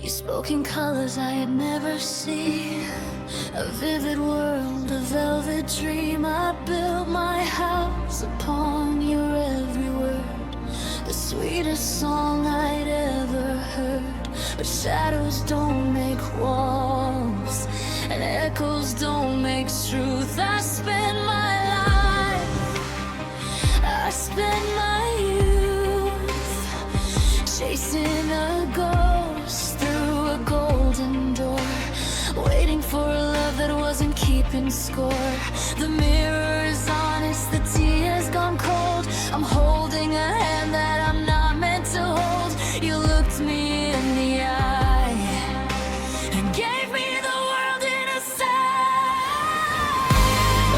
You spoke in colors I had never seen, a vivid world, a velvet dream. I built my house upon your every word, the sweetest song I'd ever heard. But shadows don't make walls, and echoes don't make truth. I spend my life, I spend my youth chasing a ghost through a golden door, waiting for a love that wasn't keeping score. The mirror is honest, the tea has gone cold. I'm holding a hand that I'm not meant to hold. You looked me in the eye and gave me the world in a sigh.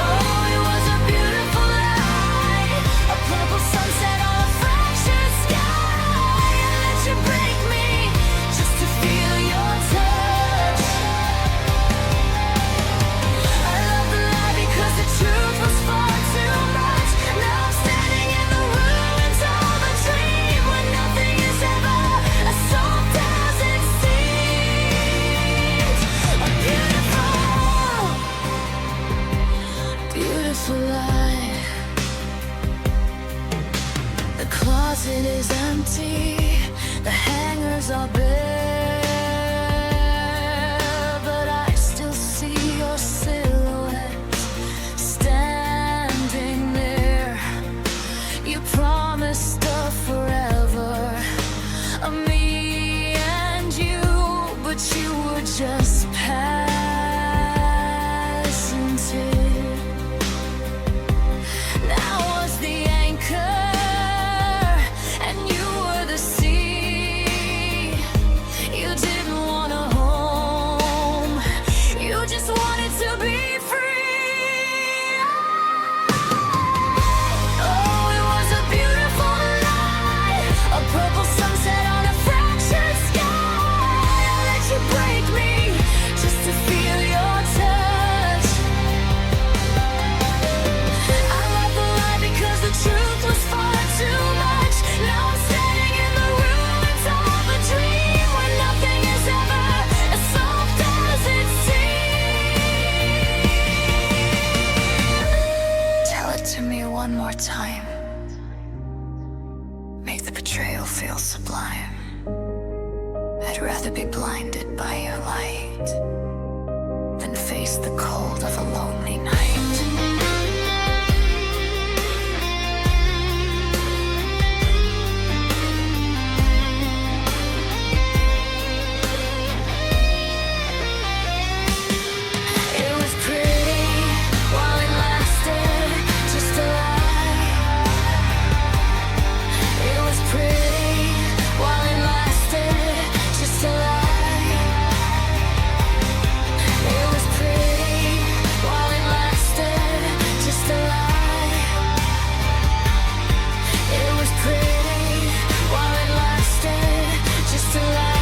Oh, it was a beautiful night, a purple sunset on a fractured sky. I let you break me just to feel your touch. I love the lie because the truth was far too much. Now I'm standing in the ruins of a dream when nothing is ever as soft as it seems. A beautiful, beautiful lie. The closet is empty, the hangers are bare, but I still see your silhouette standing there. You promised a forever, a me and you, but you were just passing too. Now was the anchor, and you were the sea. You didn't want a home, you just wanted to be free. Oh, it was a beautiful night, a purple sunset on a fractured sky. I let you break me just to feel your touch. I love the lie because the truth was far too much. Now I'm standing in the ruins of a dream when nothing is ever as soft as it seems. Tell it to me one more time. Make the betrayal feel sublime. I'd rather be blinded by your light than face the cold of a lonely night. It was pretty while it lasted, just a lie. It was pretty while it lasted, just a lie. It was pretty while it lasted, just a lie. It was pretty while it lasted, just a lie.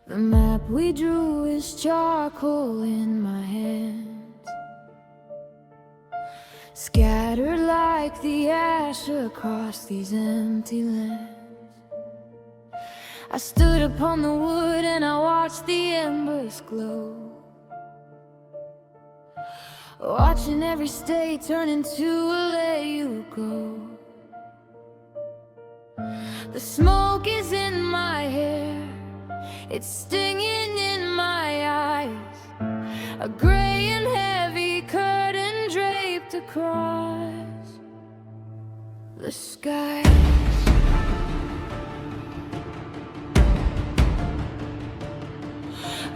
The map we drew is charcoal in my hands, scattered like the ash across these empty lands. I stood upon the wood and I watched the embers glow, watching every state turn into a let you go. The smoke is in my hair, it's stinging in my eyes. A gray and heavy curtain draped across the skies.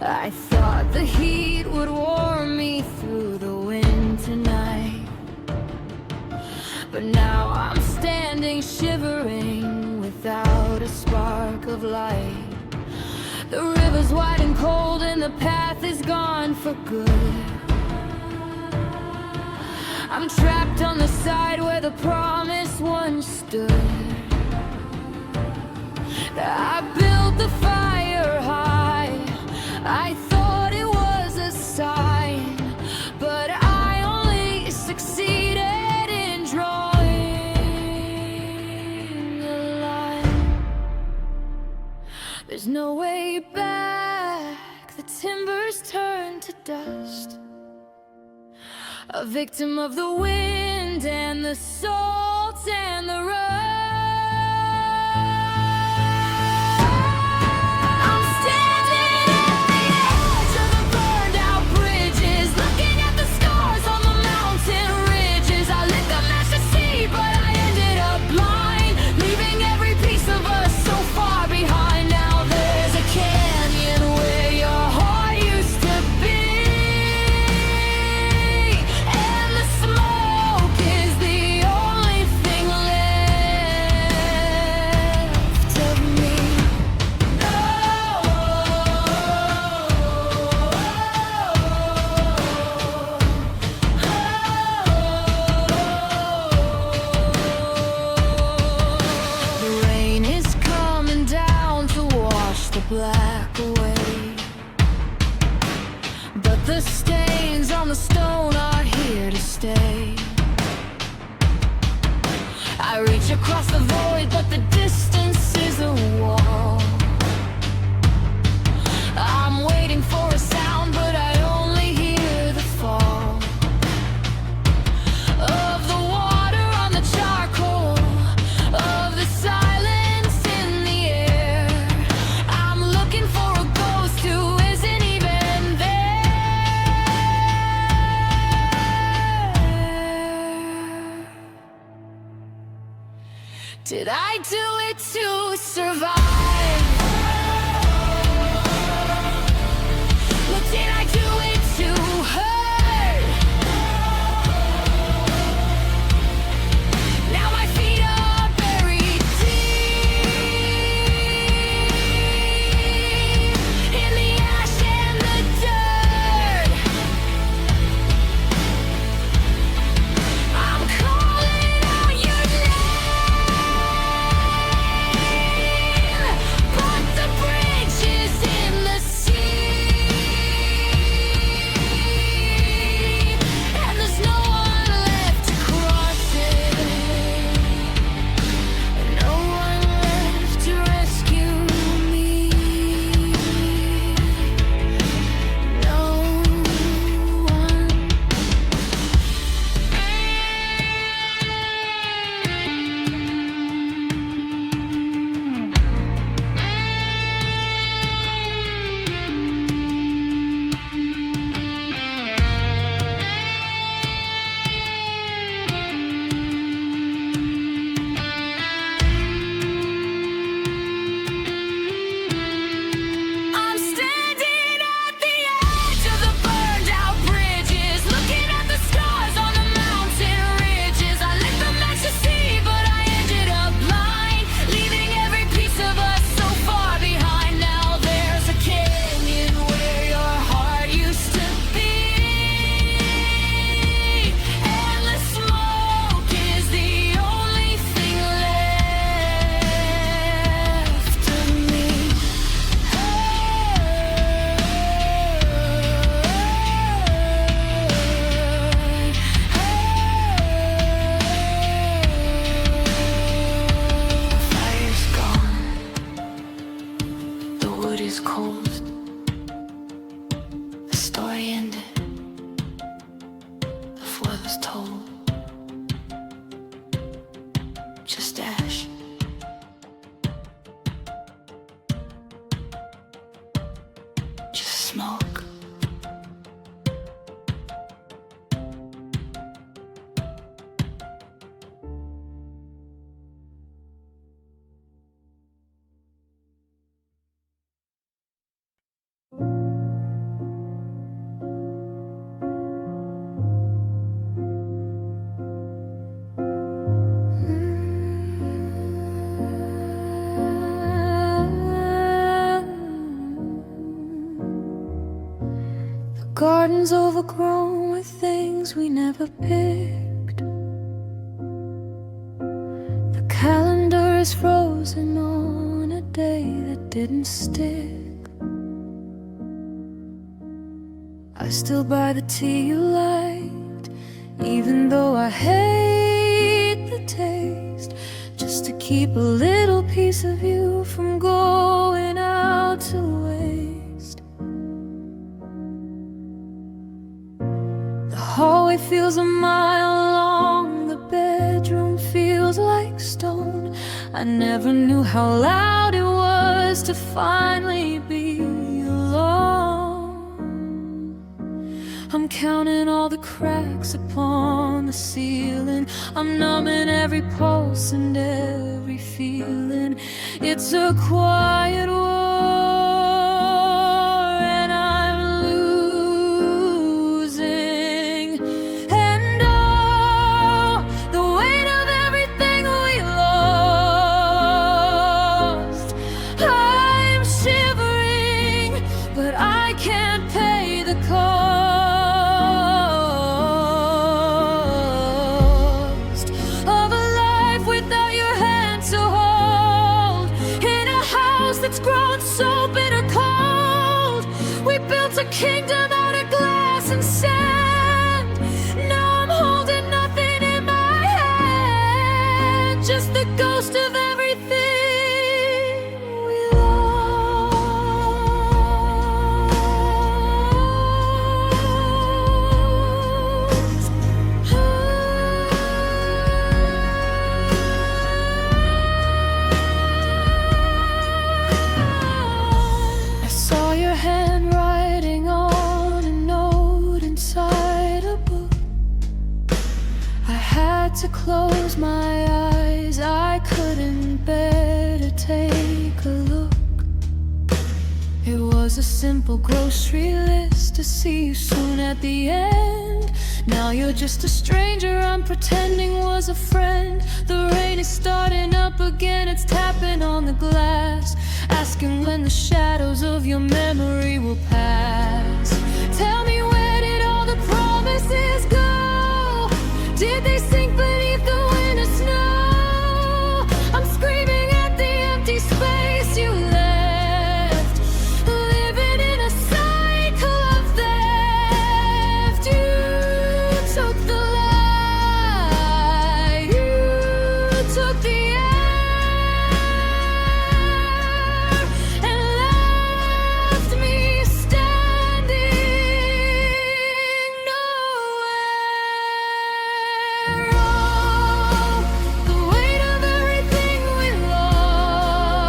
I thought the heat would warm me through the winter night, but now I'm standing shivering without a spark of light. The river's wide and cold and the path is gone for good. I'm trapped on the side where the promise once stood. I built the fire high, I thought it was a sign, but I only succeeded in drawing a line. There's no way back, the timbers turn to dust, a victim of the wind and the salt and the rust. I'm standing at the edge of the burned out bridges, looking at the scars on the mountain ridges. I lit the match to see, but I ended up blind, leaving every piece of us so far behind. Now there's a canyon where your heart used to be, and the smoke is the only thing left of me. The rain is coming down to wash the black away, but the stains on the stone are here to stay. I reach across the void, but the distance is a wall. I'm waiting for a sound, but I only hear the fall of the water on the charcoal, of the silence in the air. I'm looking for a ghost who isn't even there. Did I do it to survive? Look, did I do it to hurt? Now my feet are buried deep in the ash and the dirt. I'm calling out your name, but the bridge is in the sea, and there's no one left to cross it, no one left to rescue me, no one. I'm standing at the edge of the burned out bridges, looking at the scars on the mountain ridges. I lit the match to see, but I ended up blind, leaving every piece of us so far behind. Now there's a canyon where your heart used to be, and the smoke is the only thing left of me. The fire's gone, the wood is cold, the story ended, the flood was told. Just ash, just smoke. Gardens overgrown with things we never picked. was frozen on a day that didn't stick. I still buy the tea you liked, even though I hate the taste, just to keep a little piece of you from going out to waste. The hallway feels a mile long, the bedroom feels like stone. I never knew how loud it was to finally be alone. I'm counting all the cracks upon the ceiling. I'm numbing every pulse and every feeling. It's a quiet war, and I'm losing. And oh, the weight of everything we lost. I'm shivering, but I can't pay the cost of a life without your hand to hold, in a house that's grown so bitter cold. We built a kingdom out of glass and sand. Now I'm holding nothing in my hand, just the ghost of everything we lost. I saw your handwriting on a note inside a book. I had to close my eyes, I couldn't bear to take a look. It was a simple grocery list to see you soon at the end. Now you're just a stranger I'm pretending was a friend. The rain is starting up again, it's tapping on the glass, asking when the shadows of your memory will pass. Tell me, where did all the promises go? Did they sink beneath the winter snow? I'm screaming at the empty space you left, living in a cycle of theft. You took the light, you took the air, and left me standing nowhere. Oh, the weight of everything we lost.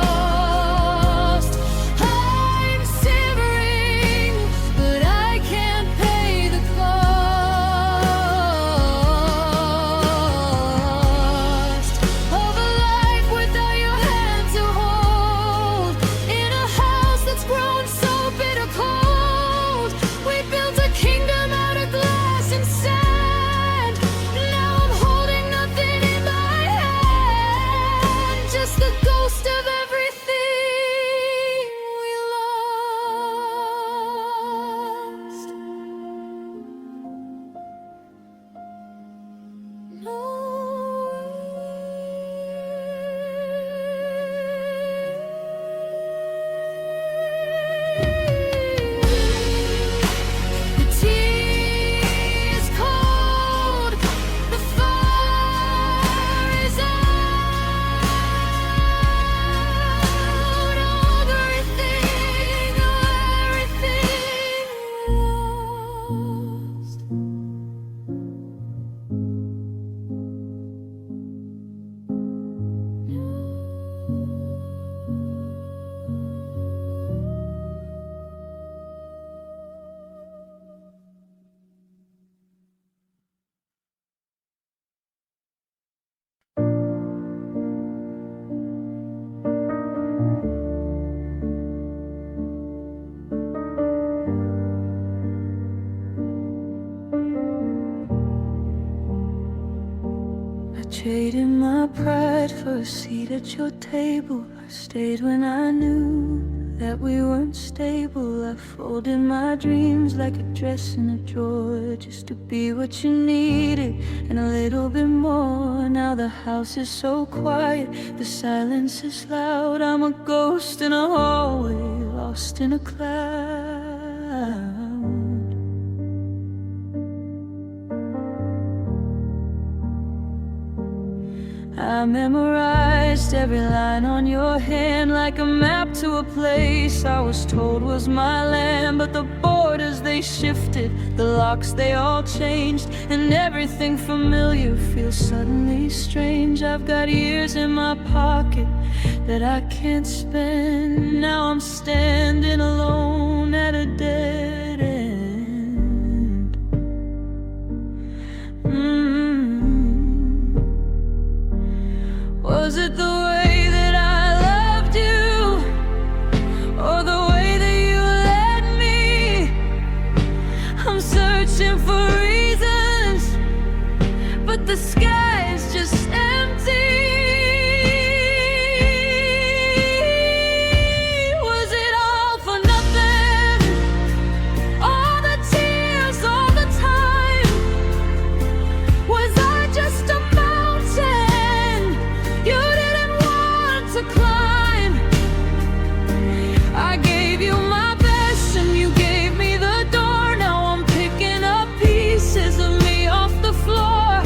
I'm shivering, but I can't pay the cost of a life without your hand to hold, in a house that's grown so bitter cold. We built a kingdom out of glass and sand. Now I'm holding nothing in my hand, just the ghost of everything we lost. The tea is cold, the fire is out. Everything lost. I traded my pride for a seat at your table. I stayed when I knew that we weren't stable. I folded my dreams like a dress in a drawer, just to be what you needed and a little bit more. Now the house is so quiet, the silence is loud. I'm a ghost in a hallway, lost in a cloud. I memorized every line on your hand like a map to a place I was told was my land. But the borders, they shifted, the locks, they all changed, and everything familiar feels suddenly strange. I've got years in my pocket that I can't spend. Now I'm standing alone at a dead end. Was it the way that I loved you, or the way that you led me? I'm searching for reasons, but the sky is just empty. Was it all for nothing? All the tears, all the time? Was I just a mountain you didn't want to climb? I gave you my best and you gave me the door. Now I'm picking up pieces of me off the floor.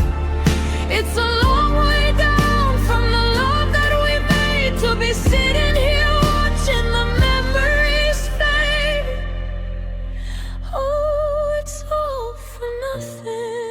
It's a long way down from the love that we made to be sitting here watching the memories fade. Oh, it's all for nothing.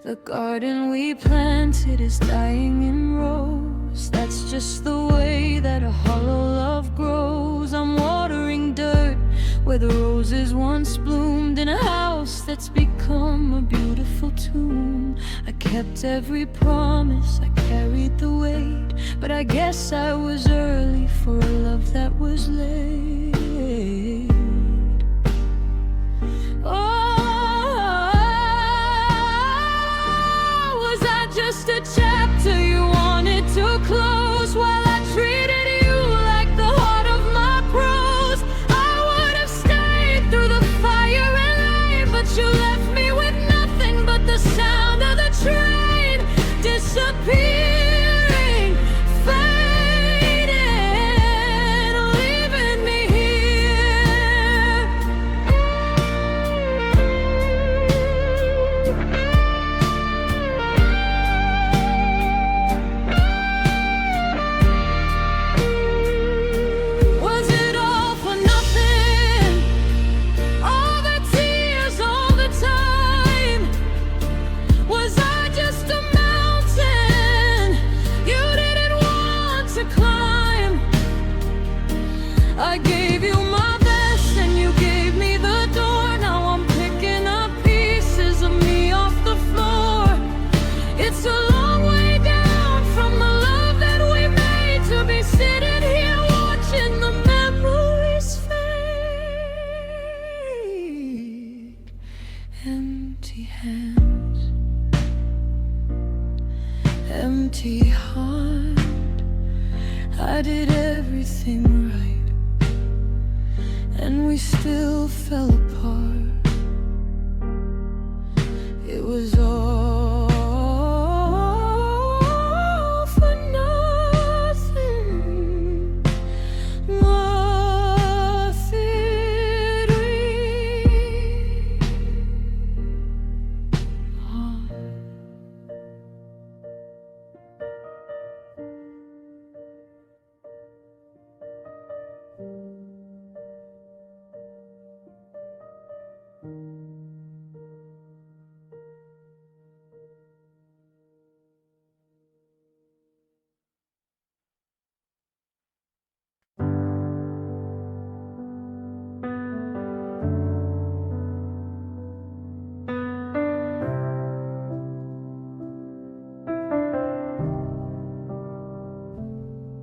The garden we planted is dying in rows. That's just the way that a hollow love grows. I'm watering dirt where the roses once bloomed, in a house that's become a beautiful tomb. I kept every promise, I carried the weight, but I guess I was early for a love that was late. Just a chapter you wanted to close, while I treated you like the heart of my prose. I would have stayed through the fire and rain, but you left me with nothing but the sound of the train disappearing, fading, leaving me here. Was it all for nothing? All the tears, all the time? Was I just a mountain you didn't want to climb? I gave you my best and you gave me the door. Now I'm picking up pieces of me off the floor. It's a long way down from the love that we made to be sitting here watching the memories fade. Empty hands, empty heart. I did everything right, and we still fell apart. It was all for nothing. Nothing real.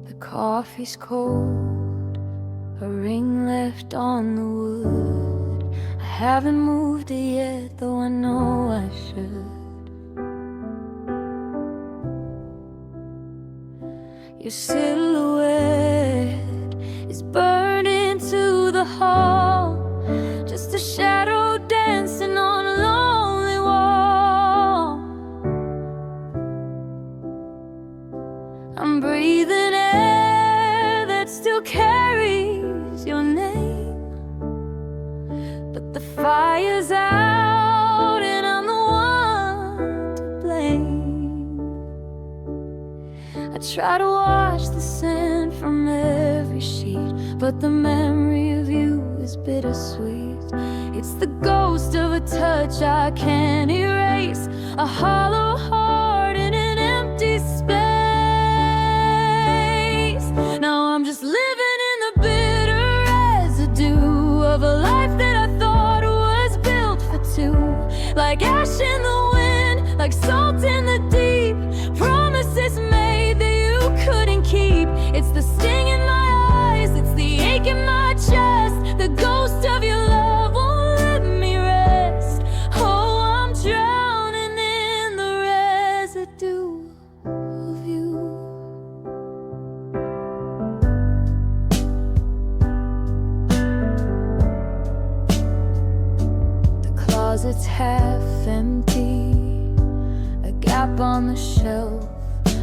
The coffee's cold, a ring left on the wood. I haven't moved it yet, though I know I should. Your silhouette is burned into the hall, just a shadow dancing on a lonely wall. I'm breathing air that still carries your name, but the fire's out and I'm the one to blame. I try to wash the sand from every sheet, but the memory of you is bittersweet. It's the ghost of a touch I can't erase, a hollow heart in an empty space. Now I'm just living in the bitter residue of a life that I thought was built for two. Like ash in the wind, like salt in the deep, promises made that you couldn't keep. It's the sting in my eyes, it's the ache in my chest, the ghost of your love won't let me rest. Oh, I'm drowning in the residue of you. The closet's half empty, a gap on the shelf.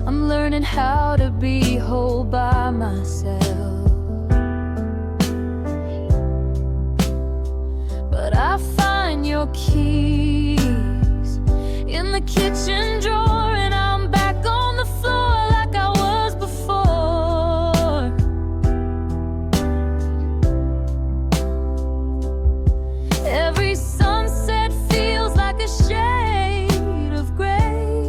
I'm learning how to be whole by myself, but I find your keys in the kitchen drawer, and I'm back on the floor like I was before. Every sunset feels like a shade of gray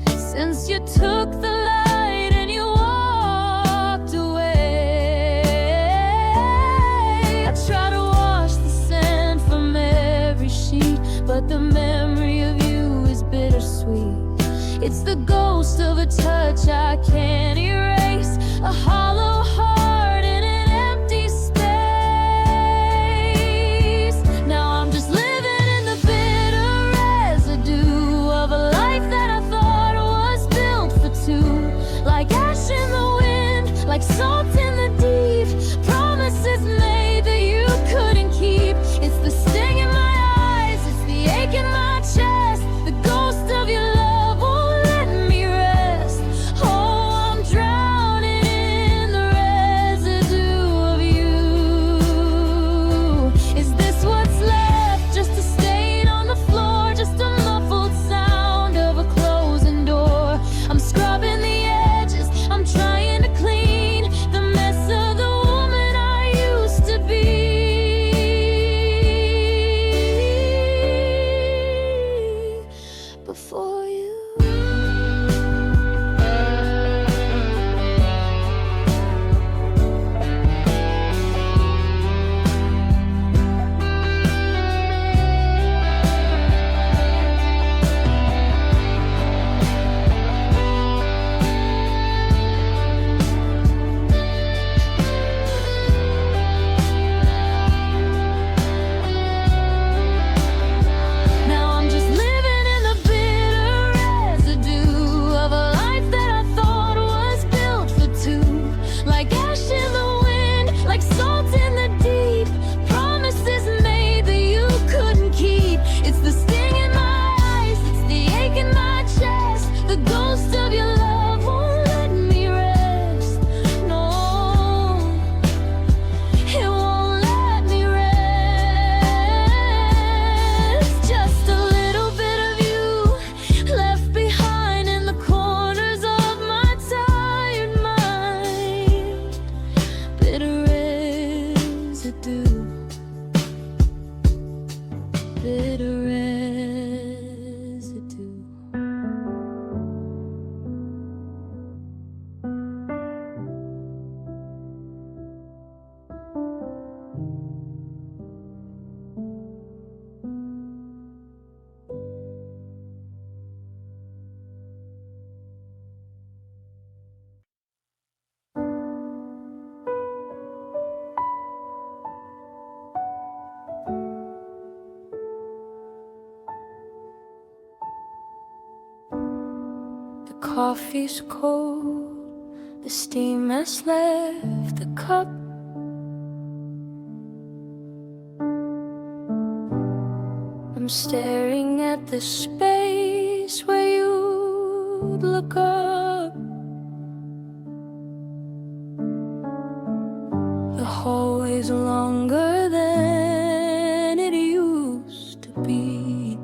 since you took the light and you walked away. I try to wash the sand from every sheet, but the memory of you is bittersweet. It's the ghost of a touch I can't erase, a hollow heart in an empty space. Now I'm just living in the bitter residue of a life that I thought was built for two. Like ash in the wind, like salt in the deep, promises made that you couldn't keep. It's the sting in my eyes, it's the ache in my chest, the ghost of your love won't let me rest. Oh, I'm drowning in the residue of you. Is this what's left? Just a stain on the floor, just a muffled sound of a closing door. I'm scrubbing the edges, I'm trying to clean the coffee's cold, the steam has left the cup. I'm staring at the space where you'd look up. The hallway's longer than it used to be.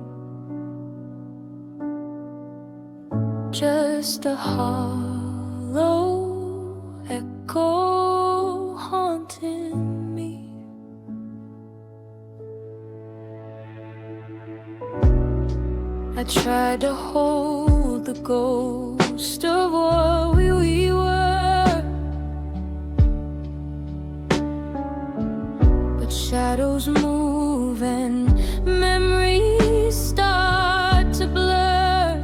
Just a hollow echo haunting me. I tried to hold the ghost of what we were, but shadows move and memories start to blur.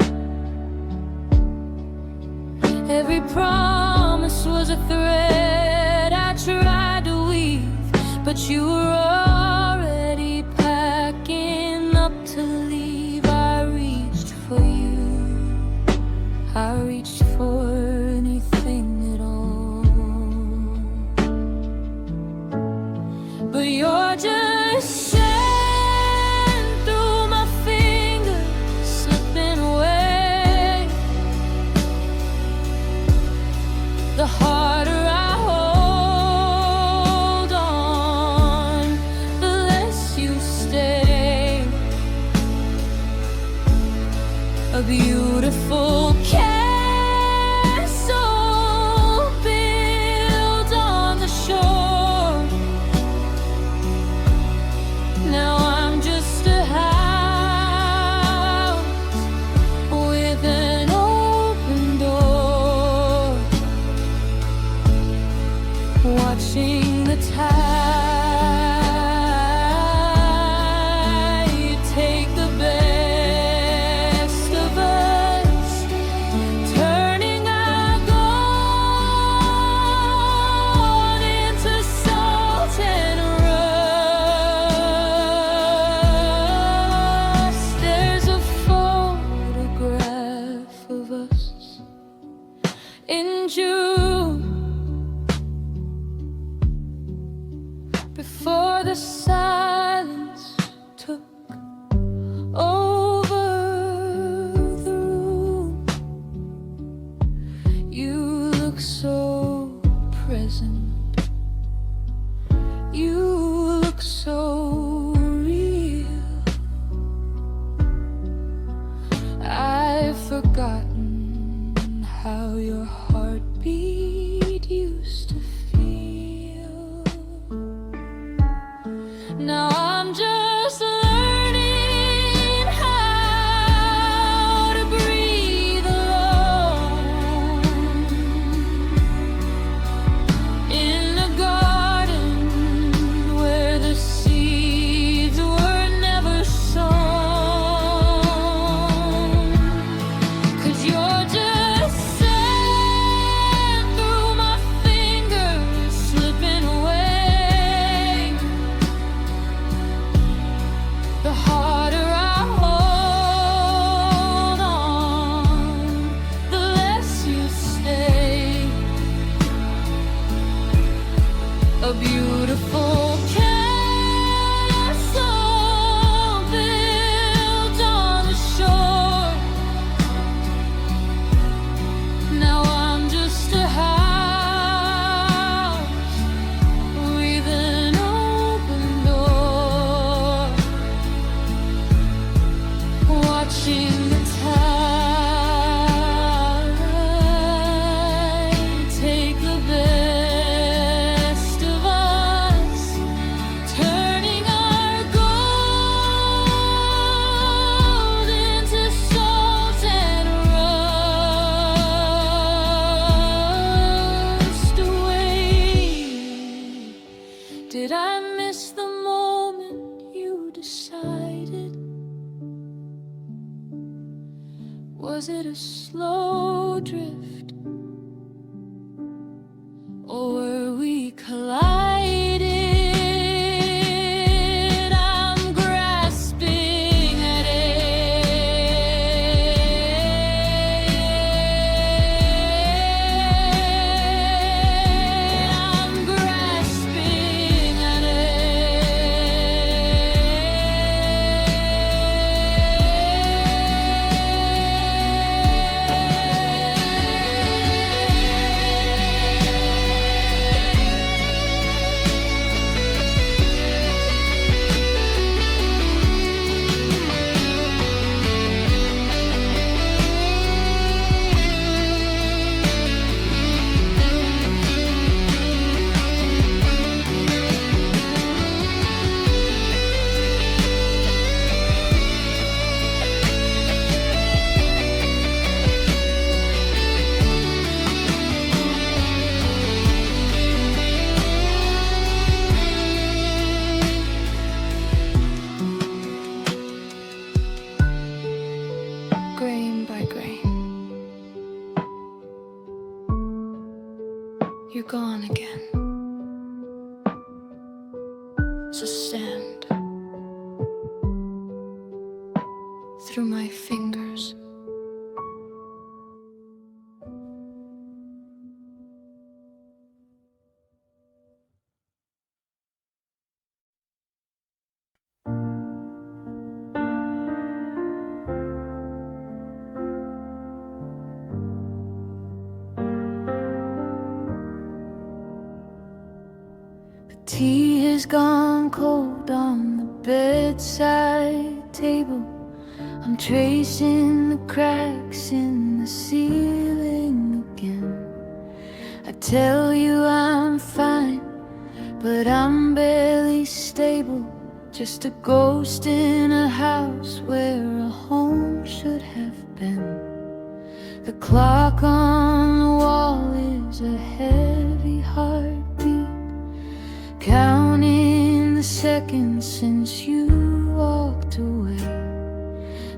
Every promise was a thread I tried to weave, but you were already packing up to leave. I reached for you, I reached for anything at all, but you're just sand through my fingers, slipping away. The harder I hold on, the less you stay. A beautiful castle built on the shore. Now I'm just a house with an open door, watching the tide take the best of us, turning our gold into salt and rust. There's a photograph of us in June, before the silence took over the room. You look so present, you look so real. I've forgotten how your heartbeat used to feel. Now I'm just learning how to breathe alone in a garden where the seeds were never sown. 'Cause you're just sand through my fingers, slipping away. The harder I hold on, the less you stay. A beautiful castle built on the shore. Now I'm just a house with an open door, watching the tide take the best of us, turning our gold into salt and rust away. Did I miss the moment you decided? Was it a slow drift, or were we collided? I'm grasping at air. you're gone again. So stand through my fingers. Tea has gone cold on the bedside table. I'm tracing the cracks in the ceiling again. I tell you I'm fine, but I'm barely stable. Just a ghost in a house where a home should have been. The clock on the wall is a heavy heartbeat, counting the seconds since you walked away.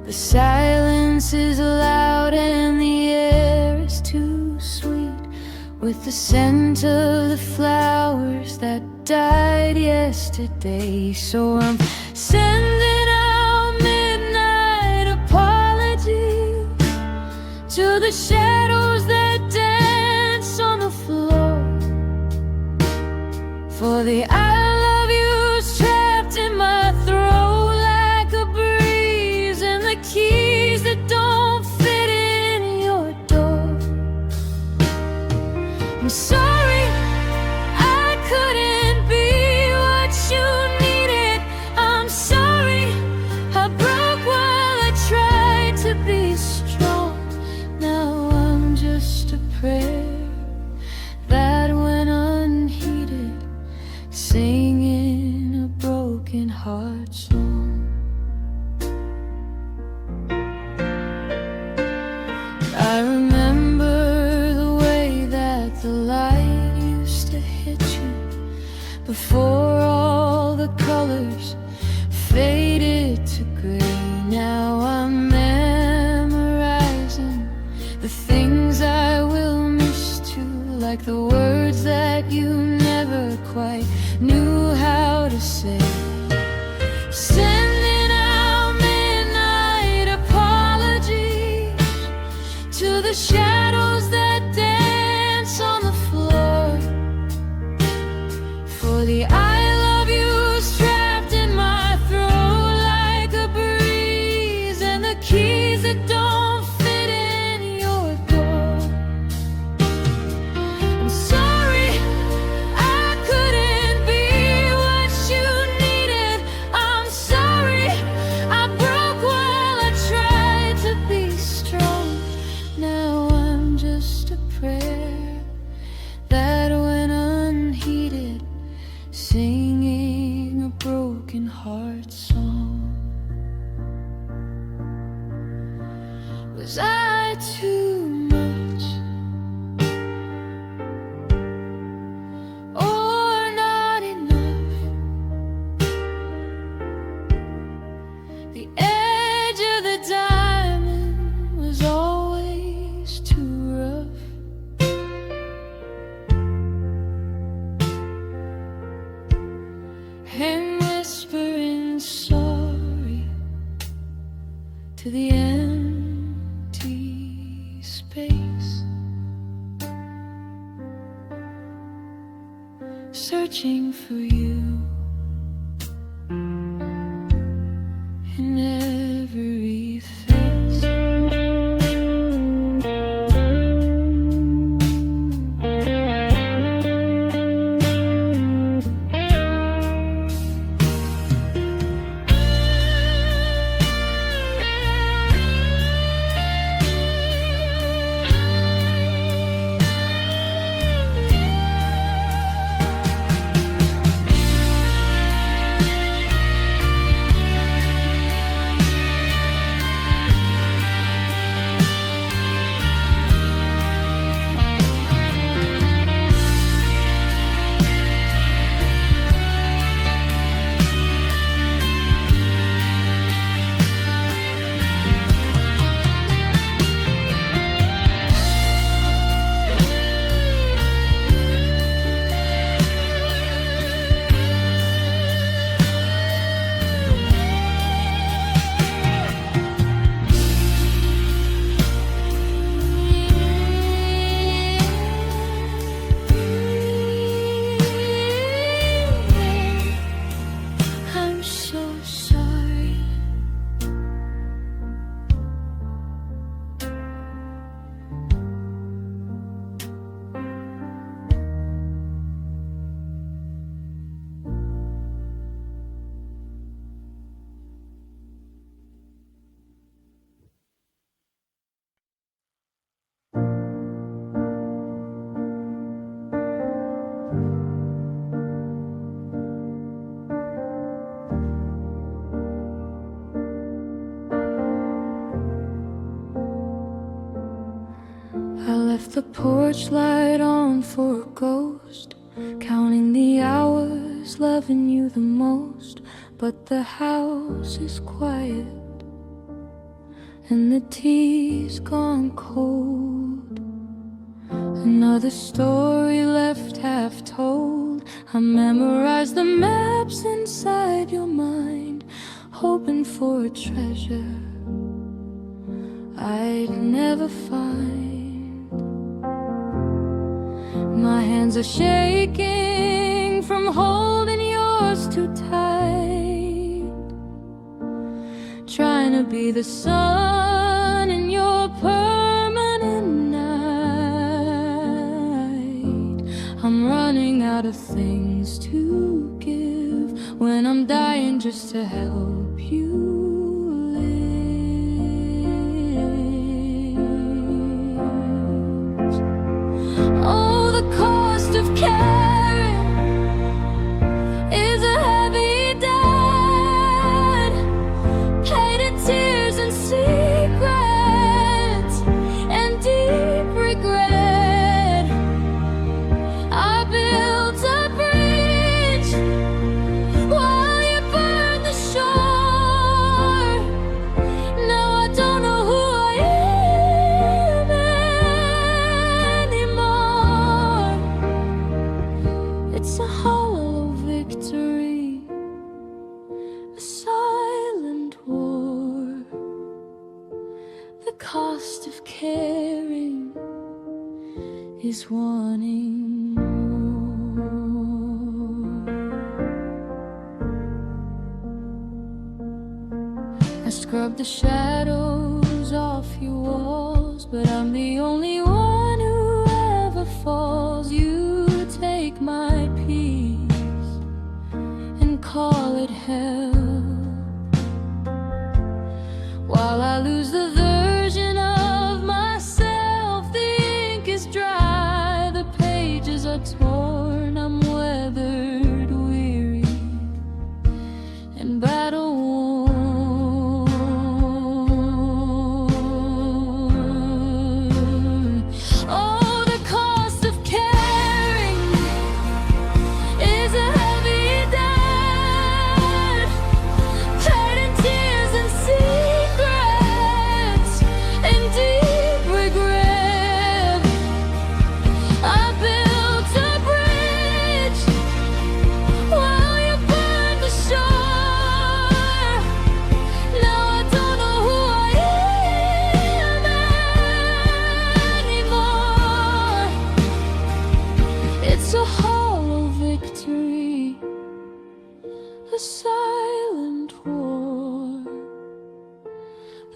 The silence is loud and the air is too sweet, with the scent of the flowers that died yesterday. So I'm sending out midnight apologies to the shadows that dance on the floor, for the I love you's trapped in my throat like a breeze, and the keys that don't fit in your door. I'm sorry I couldn't be what you needed. I'm sorry I broke while I tried to be strong. Now I'm just a prayer that went unheeded, singing a broken heart song. I remember the way that the light used to hit you before all the colors faded to gray. Now I'm memorizing the things I will miss too, like the words that you never quite knew how to say. Sending out midnight apologies to the shadows that dance on the floor, for the I love you's trapped in my throat like a breeze, and the keys that don't fit in your door. I'm sorry I couldn't be what you needed. I'm sorry I broke while I tried to be strong. Now I'm just a prayer that went unheeded, singing a broken heart song. Was I too much, or not enough? The edge of the diamond was always too rough. And whispering sorry to the empty space, searching for you in every face. the porch light on for a ghost, counting the hours, loving you the most. But the house is quiet and the tea's gone cold. Another story left half told. I memorized the maps inside your mind, hoping for a treasure I'd never find. My hands are shaking from holding yours too tight, trying to be the sun in your permanent night. I'm running out of things to give when I'm dying just to help you live. Oh, the cost of caring is a heavy debt, paid in tears and secrets and deep regret. I built a bridge while you burned the shore. Now I don't know who I am anymore. It's a hollow victory, a silent war. The cost of caring is wanting more. I scrubbed the shadows off your walls, but I'm the only one who ever falls. You take my peace and call it hell, while I lose the version of myself. The ink is dry, the pages are torn. I'm weathered, weary, and battle worn. Oh, the cost of caring is a heavy debt, paid in tears and secrets and deep regret. I built a bridge while you burned the shore. Now I don't know who I am anymore. It's a hollow victory, a silent war.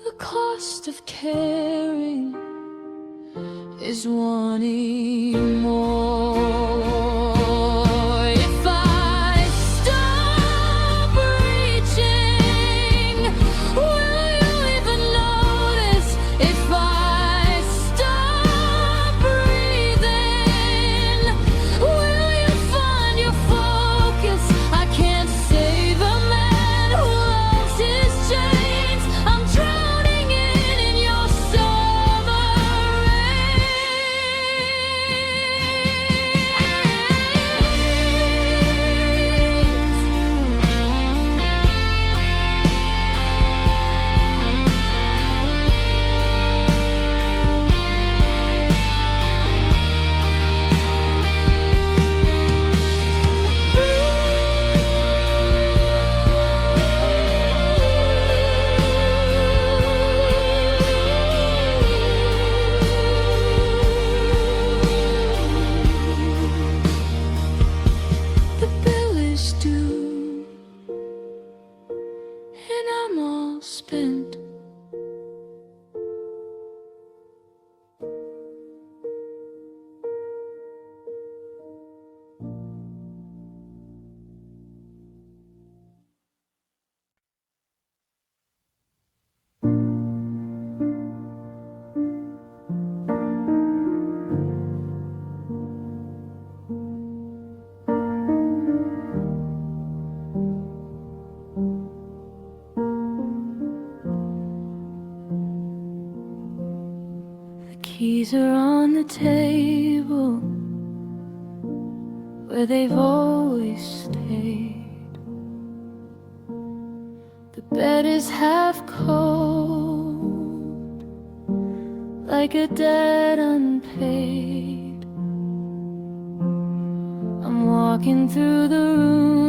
The cost of caring is wanting more. If I stop reaching, will you even notice? If I stop breathing, will you find your focus? I can't save a man who loves his chains. I'm drowning in your summer The bill is due, and I'm all spent. Keys are on the table. where they've always stayed. The bed is half cold, like a debt unpaid. I'm walking through the rooms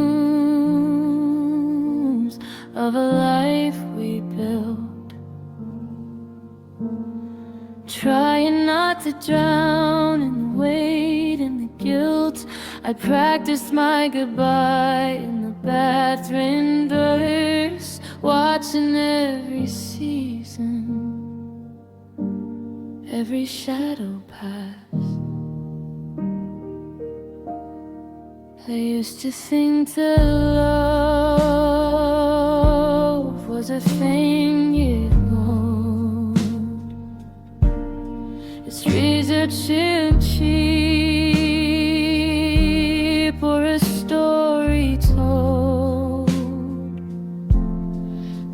of a life we built, trying not to drown in the weight and the guilt. I practiced my goodbye in the bathroom doors, watching every season, every shadow pass. I used to think that love was a thing you'd want. It's razor chip cheap, or a story told.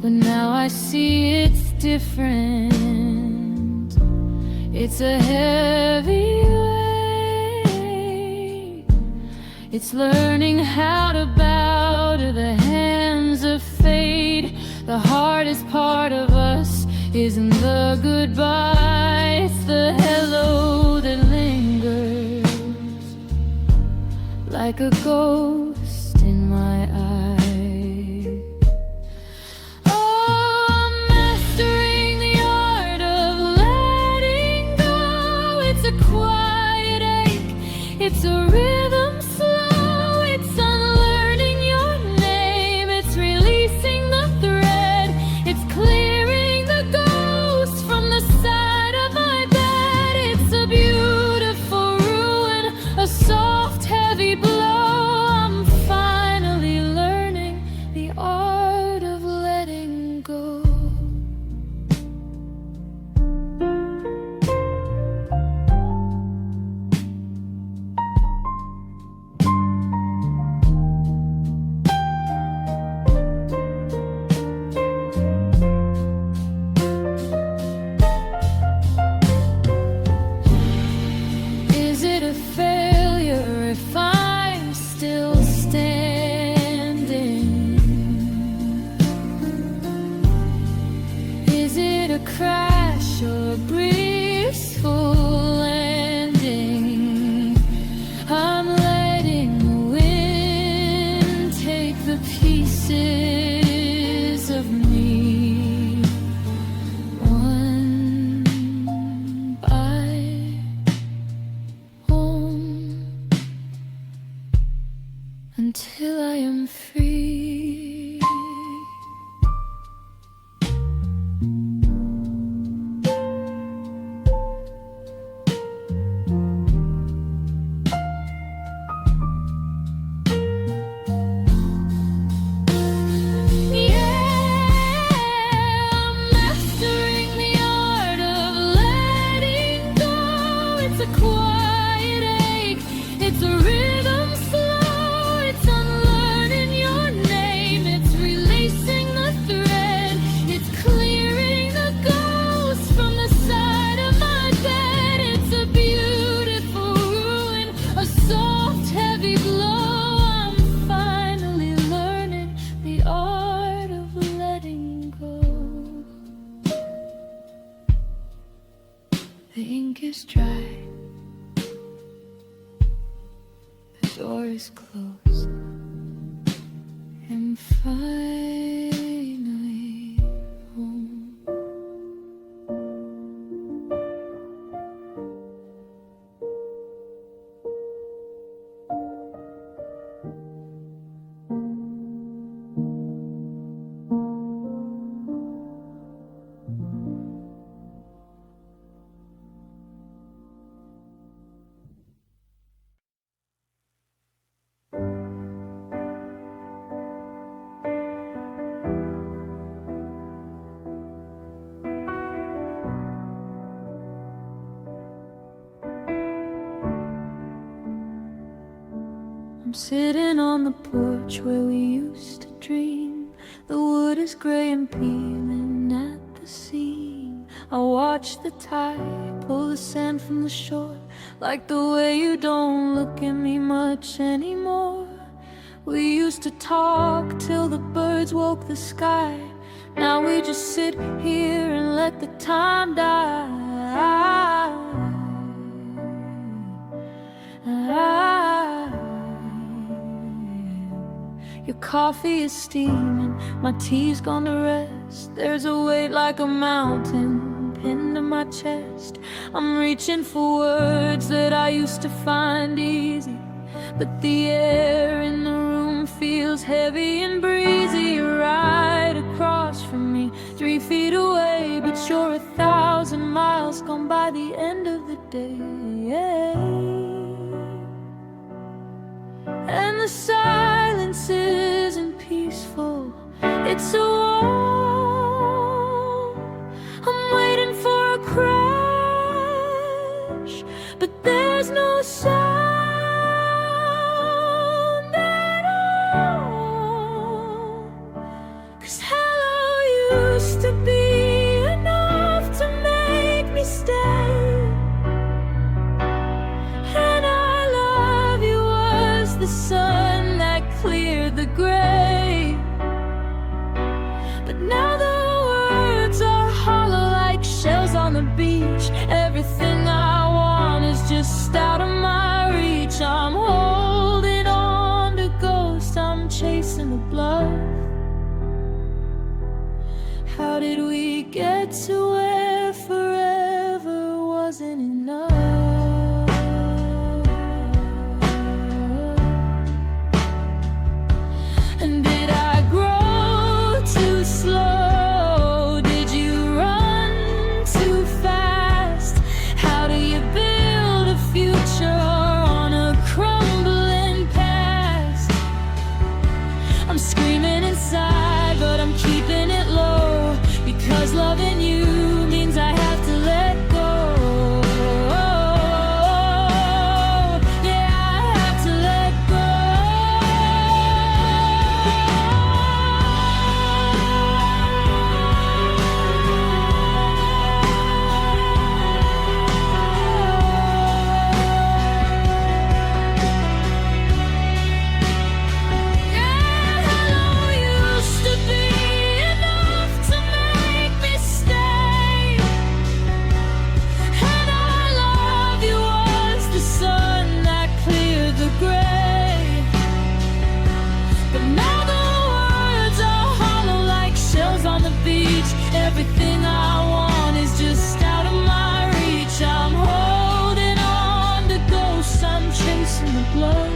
But now I see it's different. It's a heavy weight. It's learning how to bow to the hands of fate. The hardest part of us isn't the goodbye, it's the hello that lingers like a ghost in my eye. Oh, I'm mastering the art of letting go. It's a quiet ache, it's a rhythm slow. It's unlearning your name, it's releasing the thread, it's clearing the ghost from the side of my bed. It's a beautiful ruin, a soft heavy blow. I'm finally learning the art of letting go. Is it a failure if I'm still standing? Is it a crash or a graceful landing? I'm letting the wind take the pieces of me, one by one, until I am free. Yeah, I'm mastering the art of letting go. It's a quiet ache, it's a rhythm slow. It's unlearning your name, it's releasing the thread, it's clearing the ghost from the side of my bed. It's a beautiful ruin, a soft heavy blow. I'm finally learning the art of letting go. The ink is dry, the door is closed, and finally home. I'm sitting on the porch where we used to dream. The wood is gray and peeling at the seam. I watch the tide pull the sand from the shore like the way you don't look at me much anymore. We used to talk till the birds woke the sky. Now we just sit here and let the time die. Your coffee is steaming, my tea's gone to rest. There's a weight like a mountain pinned to my chest. I'm reaching for words that I used to find easy, but the air in the room feels heavy and breezy. You're right across from me, 3 feet away, but you're 1,000 miles gone by the end of the day. And the silence isn't peaceful, it's a wall. I'm waiting for a crash, but there's no sound at all. 'Cause hello used to be enough to make me stay. The sun that cleared the gray, but now the words are hollow like shells on the beach. Everything I want is just out of my reach. I'm holding on to ghosts, I'm chasing the bluff. How did we get to where forever wasn't enough? And did I grow too slow? Did you run too fast? How do you build a future on a crumbling past? I'm screaming inside, but I'm keeping it low, because loving you means I have to let go. Everything I want is just out of my reach. I'm holding on to ghosts, I'm chasing the blood.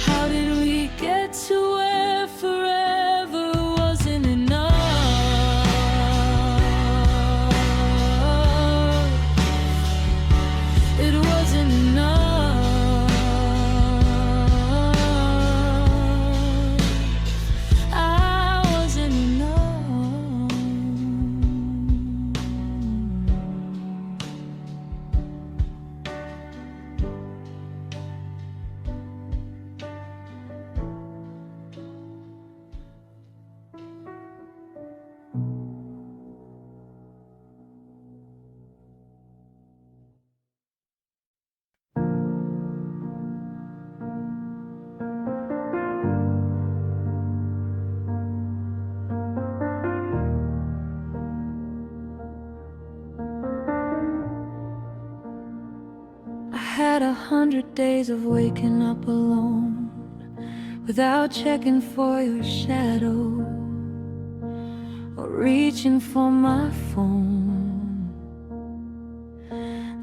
How did we get to where forever wasn't enough? It wasn't enough. I wasn't enough. I had 100 days of waking up alone, without checking for your shadow or reaching for my phone.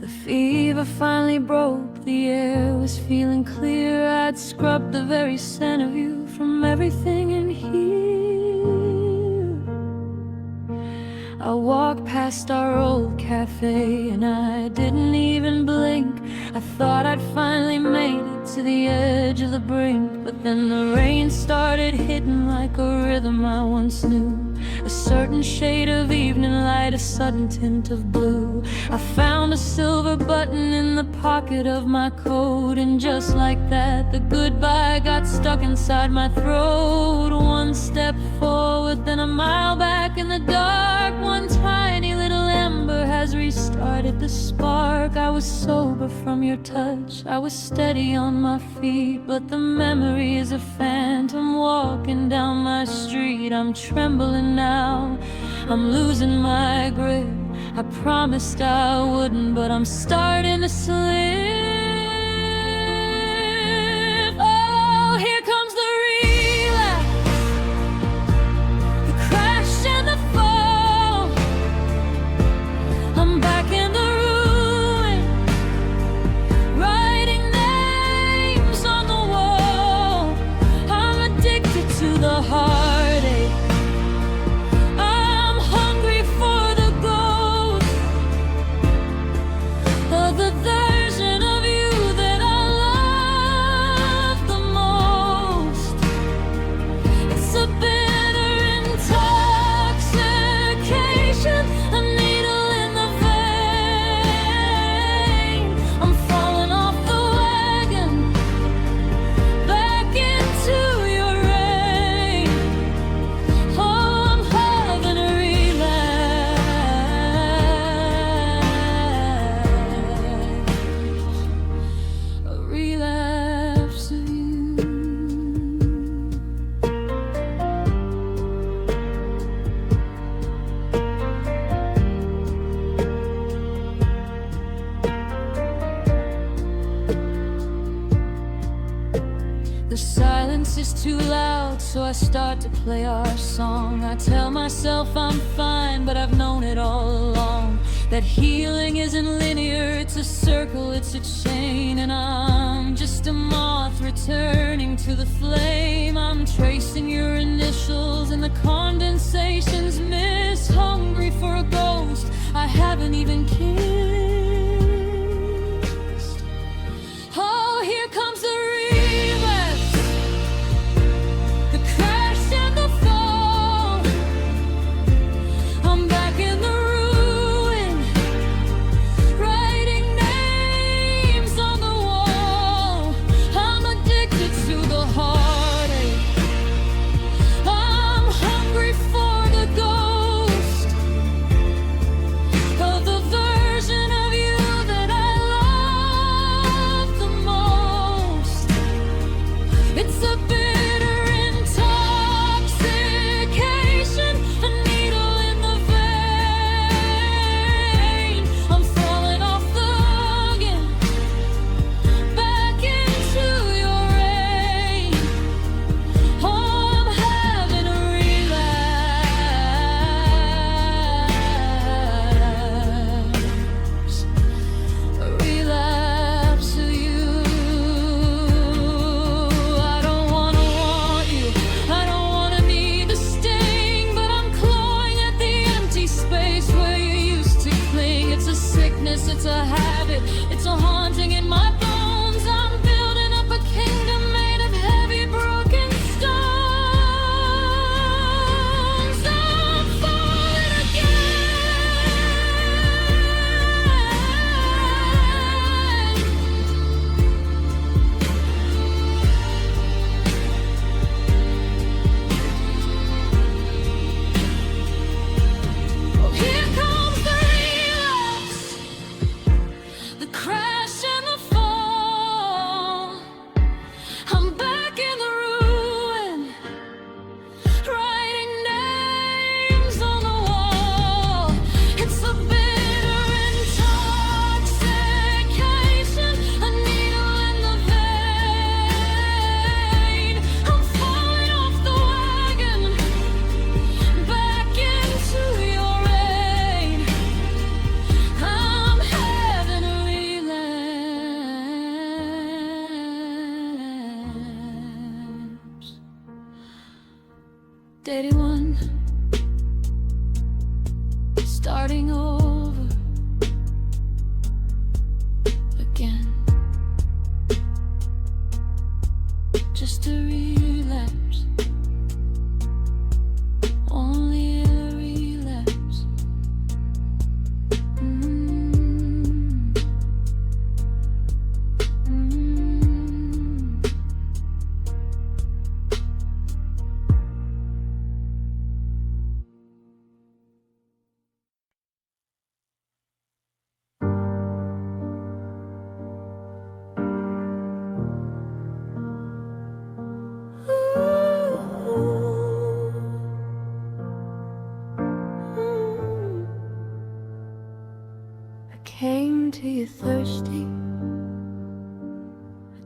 The fever finally broke, the air was feeling clear. I'd scrubbed the very scent of you from everything in here. I walked past our old cafe and I didn't even blink. I thought I'd finally made it to the edge of the brink, but then the rain started hitting like a rhythm I once knew. A certain shade of evening light, a sudden tint of blue. I found a silver button in the pocket of my coat, and just like that, the goodbye got stuck inside my throat. One step forward, then a mile back in the dark. One tiny little ember had has restarted the spark. I was sober from your touch, I was steady on my feet, but the memory is a phantom walking down my street. I'm trembling now, I'm losing my grip. I promised I wouldn't, but I'm starting to slip. Oh, here comes the relapse, the crash and the fall. I'm back in the ruin, writing names on the wall. I'm addicted to the heartache, I'm hungry for the ghost of the version of you that I love the most. It's a bitter intoxication, a needle in the vein. I'm falling off the wagon, back into your rain. Oh, I'm having a relapse of you. The silence is too loud, so I start to play our song. I tell myself I'm fine, but I've known it all along, that healing isn't linear, it's a circle, it's a chain. And I'm just a moth returning to the flame. I'm tracing your initials and the condensations miss, hungry for a ghost I haven't even kissed. Oh, here comes the relapse, the crash and the fall. I'm back in the ruin, writing names on the wall. I'm addicted to the heartache, I'm hungry for the ghost of the version of you that I love the most. It's a bitter intoxication, a needle in the vein. I'm falling off the wagon, back into your rain. Oh, I'm having a relapse of you. I don't wanna want you, I don't wanna need the sting, but I'm clawing at the empty space where you used to cling. It's a sickness, it's a habit, it's a haunting in my bones. I'm building up a kingdom made of heavy broken stones. I'm falling again. Oh, here comes the relapse, the crash and the fall. I'm back in the ruin, writing names on the wall. It's a bitter intoxication, a needle in the vein. I'm falling off the wagon, back into your rain. I'm having a relapse. Dated one, starting over again. Just a relapse, only a relapse.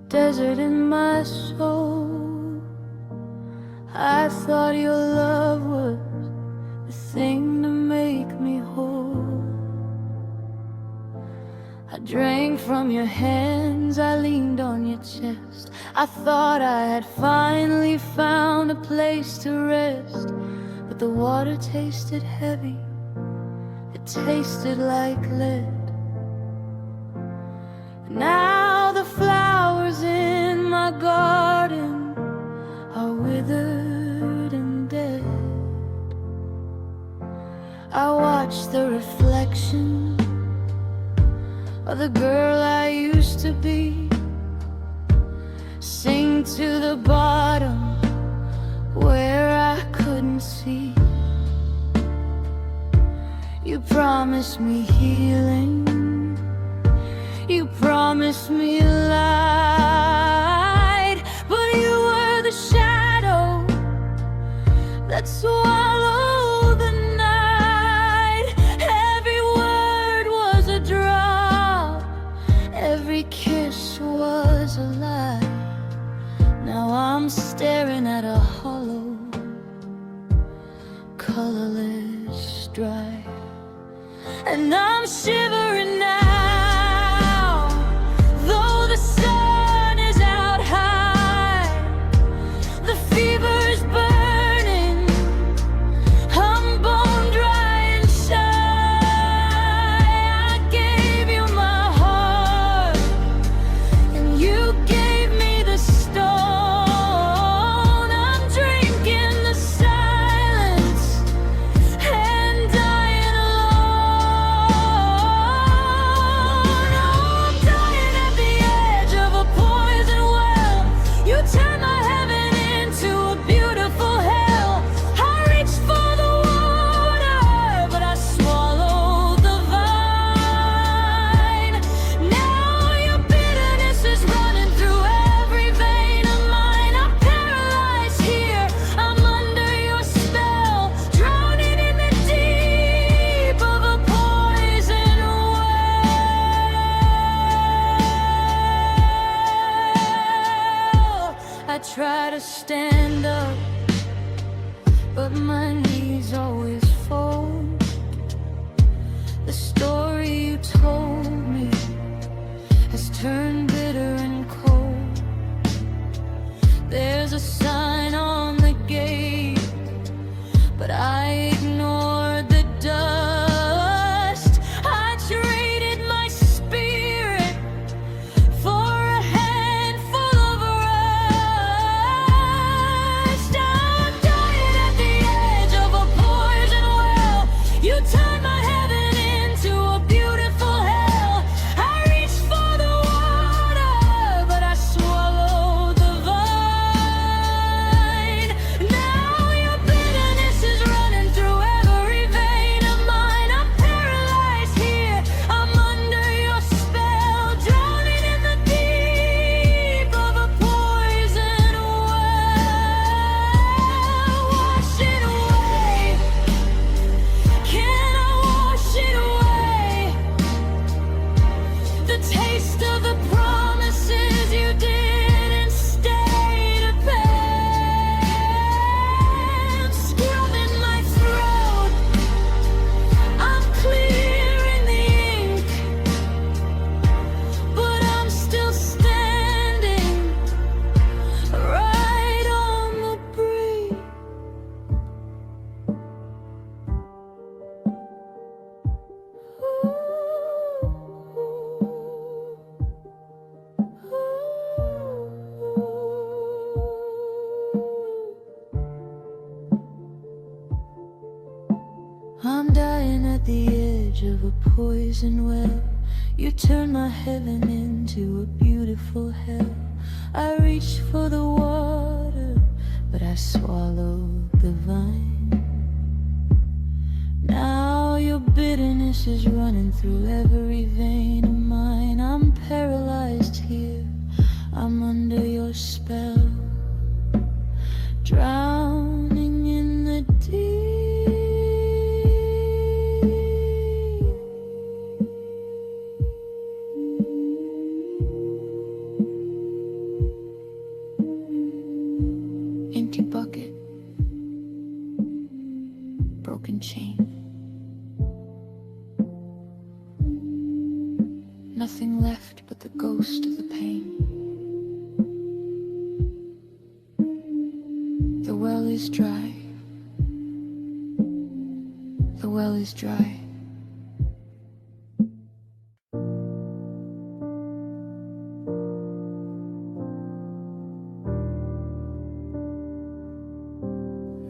desert in my soul. I thought your love was the thing to make me whole. I drank from your hands, I leaned on your chest. I thought I had finally found a place to rest, but the water tasted heavy, it tasted like lead. Now the flowers in my garden are withered and dead. I watch the reflection of the girl I used to be sink to the bottom where I couldn't see. You promised me healing, you promised me light, but you were the shadow that swallowed the night. Every word was a drop, every kiss was a lie. Now I'm staring at a hollow, colorless stripe, and I'm shivering now. Though the sun is out high, the fever's burning, I'm bone dry and shy. I gave you my heart, and you gave me the stone. I'm drinking the silence and dying alone. Oh, I'm dying at the edge of a poison well. You turned my heaven into a beautiful hell. I reached for the water, but I swallowed the vine. Now your bitterness is running through every vein of mine. I'm paralyzed here, I'm under your spell, drowning in the deep of a poison well. I try to stand up, but my knees always fold. The story you told me has turned bitter and cold. There's a sign on the gate, but I ignored the dust. I traded my spirit for a handful of rust. I'm dying at the edge of a poison well. You turned my heaven into a beautiful hell. I reached for the water, but I swallowed the vine. Now your bitterness is running through every vein of mine. I'm paralyzed here, I'm under your spell, drowning in the deep of a poison well. Wash it away, can I wash it away? The taste of the promises you didn't stay to pay. I'm scrubbing my throat, I'm clearing the ink, but I'm still standing right on the brink. I'm dying at the edge of a poison well. You turned my heaven into a beautiful hell. I reached for the water, but I swallowed the vine. Now your bitterness is running through every vein of mine. I'm paralyzed here, I'm under your spell, drowning in the deep. is dry. The well is dry.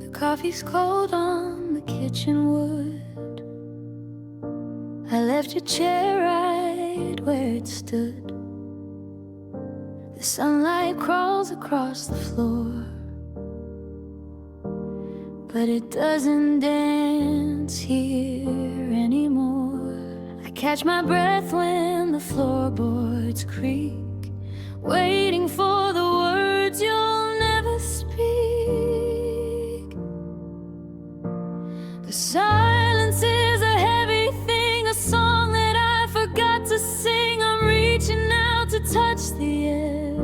The coffee's cold on the kitchen wood. I left your chair right where it stood. The sunlight crawls across the floor, but it doesn't dance here anymore. I catch my breath when the floorboards creak, waiting for the words you'll never speak. The silence is a heavy thing, a song that I forgot to sing. I'm reaching out to touch the air,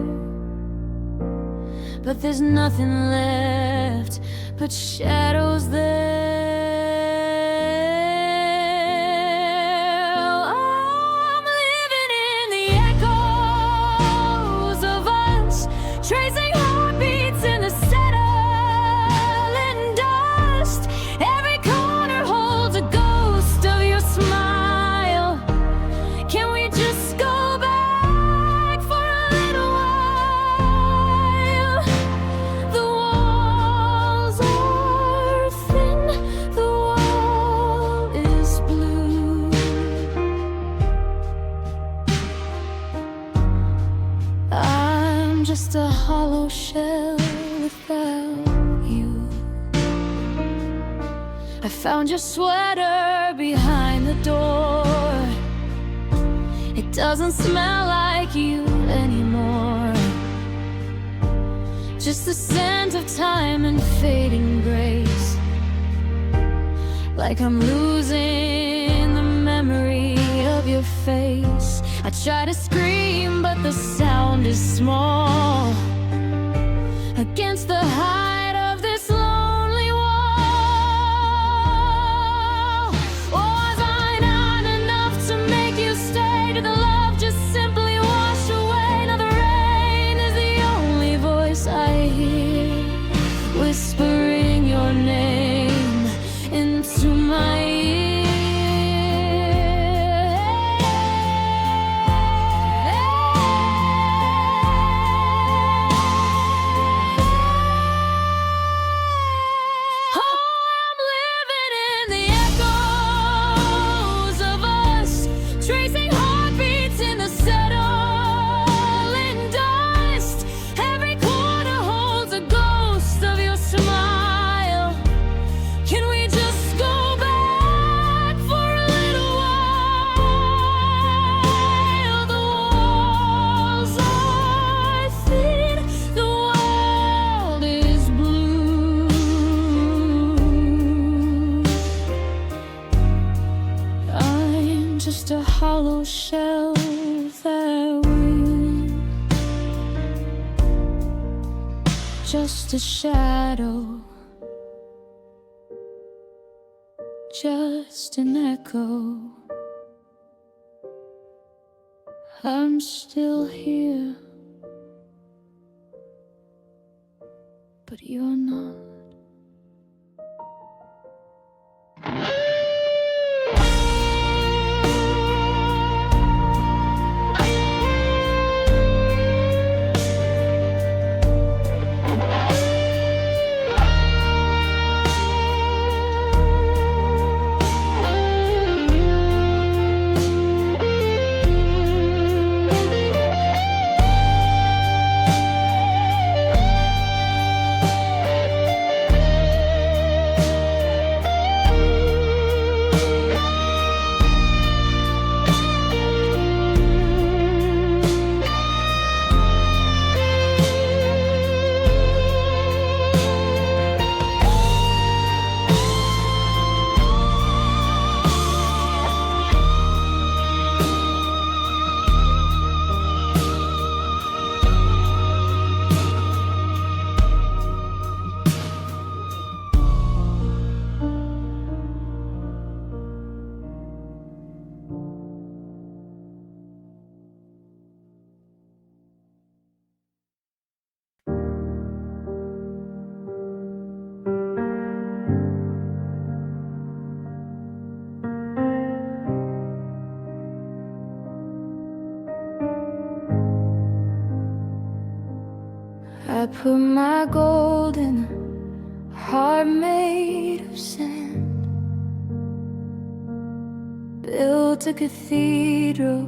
but there's nothing left but shadows there. I'm living in the echoes of us, tracing heartbeats in the settling dust. Every corner holds a ghost of your smile. Can we just go back for a little while? The walls are thin, the wall is blue. I'm just a hollow shell without you. I found your sweater behind the door. It doesn't smell like you anymore, just the scent of time and fading grace. Like I'm losing the memory of your face. I try to scream, but the sound is small against the height of this lonely wall. Was I not enough to make you stay? Did the love just simply wash away? Now the rain is the only voice I hear, whispering your name into my ear. I'm living in the echoes of us, tracing heartbeats in the settling dust. Every corner holds a ghost of your smile. Can we just go back for a little while? The walls are thin, the world is blue. I'm just a hollow shell without you, just a shadow, just an echo. I'm still here, but you're not. I put my gold in a heart made of sand, built a cathedral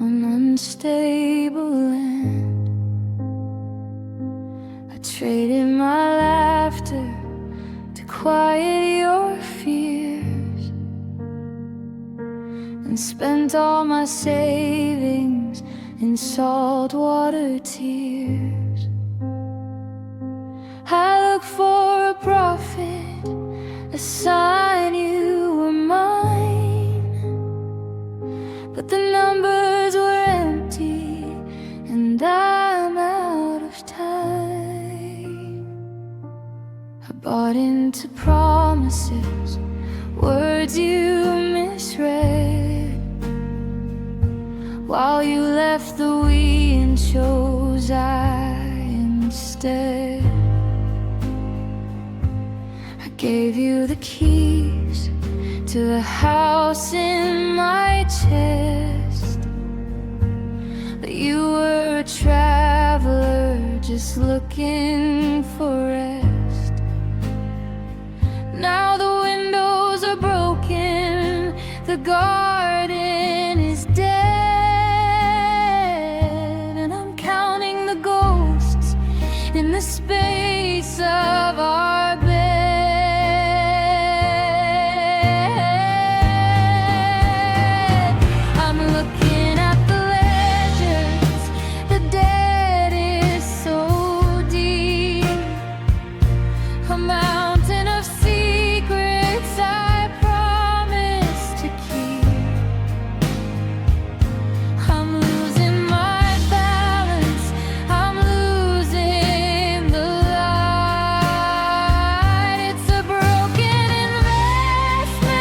on unstable land. I traded my laughter to quiet your fears, and spent all my savings in saltwater tears. I look for a prophet, a sign you were mine, but the numbers were empty and I'm out of time. I bought into promises, words you misread, while you left the we and chose I instead. I gave you the keys to the house in my chest, but you were a traveler just looking for rest. Now the windows are broken, the garden is dead, and I'm counting the ghosts in the space of our bed. I'm looking at the ledgers, the debt is so deep, a mountain of secrets I promised to keep. I'm losing my balance, I'm losing the light. It's a broken investment,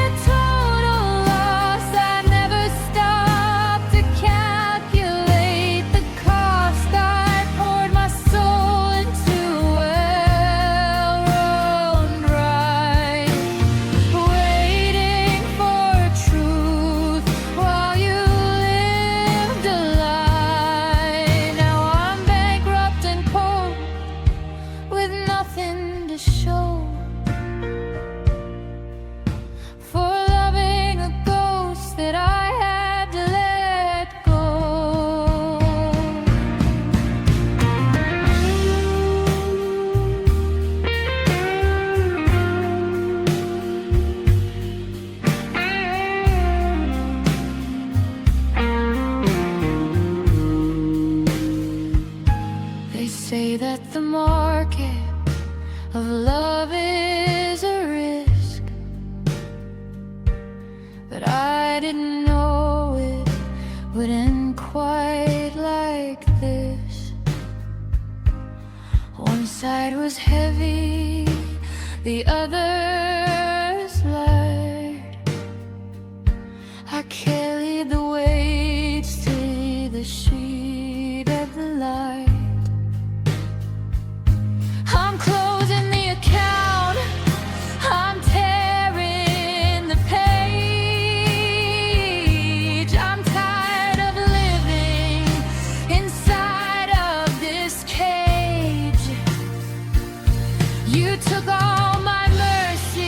a total loss. I never stopped to calculate the cost. I poured my soul into well-run ride, waiting for truth while you lived a lie. Now I'm bankrupt and cold, with nothing to show for loving a ghost that I had to let go. They say that the market of love is a risk, but I didn't know it would end quite like this. One side was heavy, the other's light. I carried the weights to the sheet of the light. I'm closing the account, I'm tearing the page. I'm tired of living inside of this cage. You took all my mercy,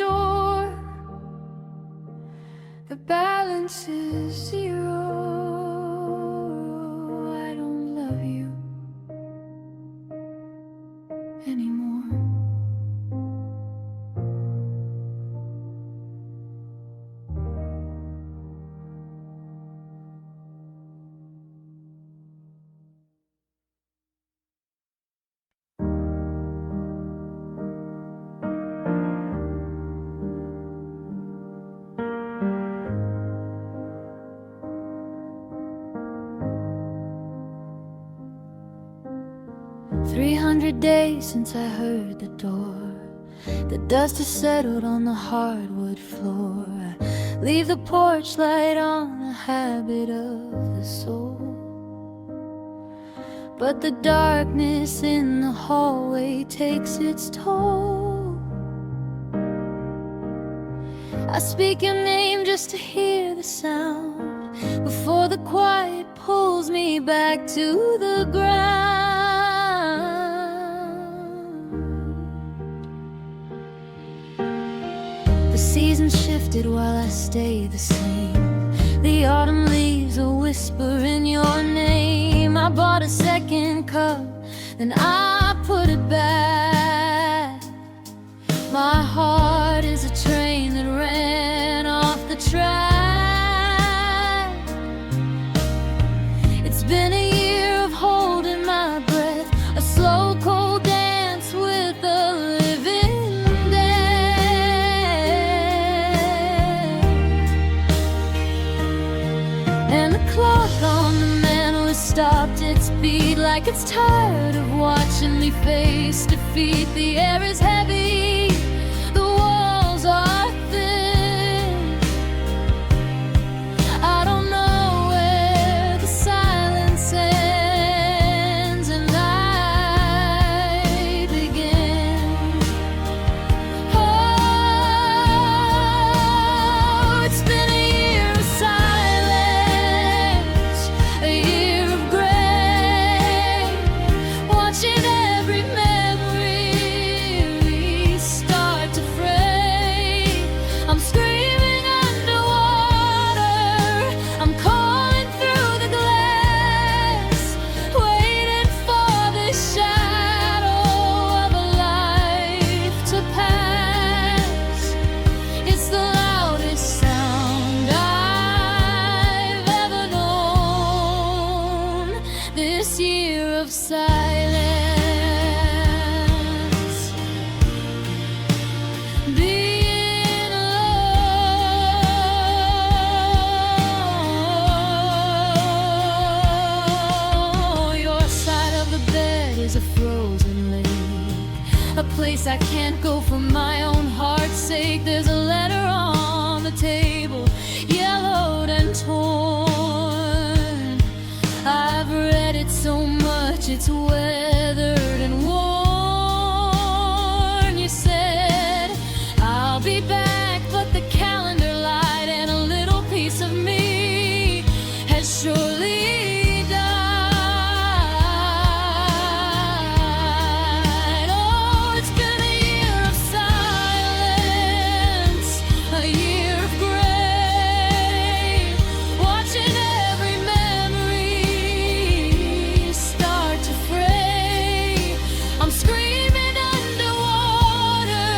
door. The balance is zero. I don't love you anymore. 300 days since I heard the door. The dust has settled on the hardwood floor. I leave the porch light on, the habit of the soul. But the darkness in the hallway takes its toll. I speak your name just to hear the sound, before the quiet pulls me back to the ground. The seasons shifted while I stay the same. The autumn leaves a whisper in your name. I bought a second cup, then I put it back. My heart is a train that ran off the track. It's been a year of holding my breath, a slow cold dance with the living dead. And the clock on the mantel has stopped its beat, like it's tired of watching me face defeat. The air is heavy, the walls are thin. I don't know where the silence ends and I begin. Oh, it's been a year of silence, a year of gray, watching every memory start to fray. I'm screaming underwater, I'm calling through the glass, waiting for this shadow of a life to pass. It's the loudest sound I've ever known, this year of silence. Being alone. Your side of the bed is a frozen lake, a place I can't go for my own heart's sake. There's a letter on the table, yellowed and torn. I've read it so much, it's weathered and worn. You said, I'll be back, but the calendar light and a little piece of me has surely died. Oh, it's been a year of silence, a year of gray, watching every memory start to fray. I'm screaming underwater,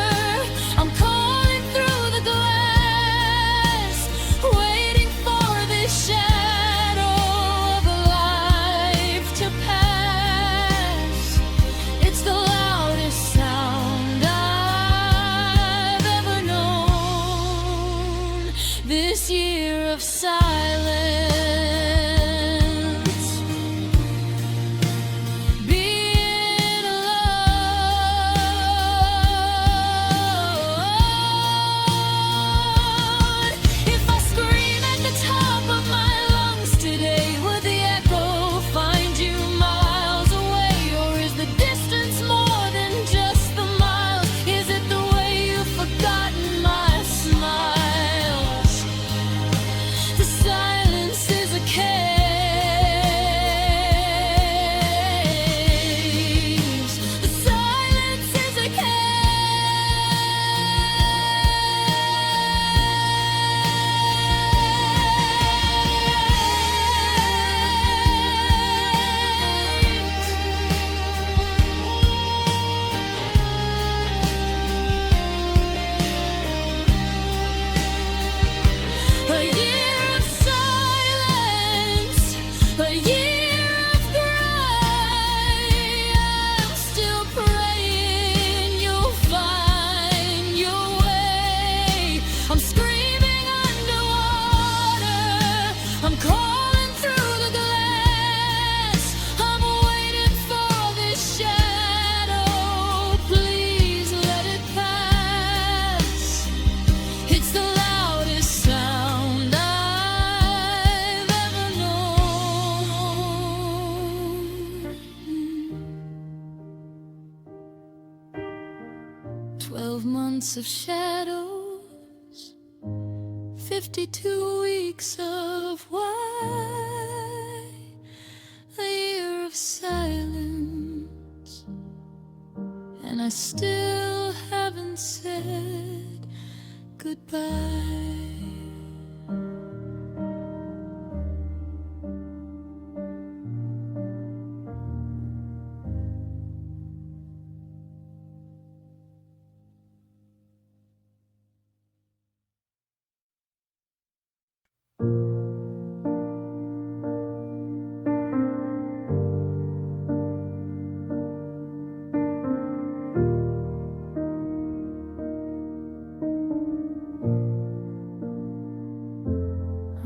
I'm calling through the glass, waiting for this shadow of a life to pass. It's the loudest sound I've ever known, this year of silence. Being alone. If I scream at the top of my lungs today, would the echo find you miles away? Or is the distance more than just the miles? Is it the way you've forgotten my smiles? The silence months of shadows, 52 weeks of why, a year of silence, and I still haven't said goodbye.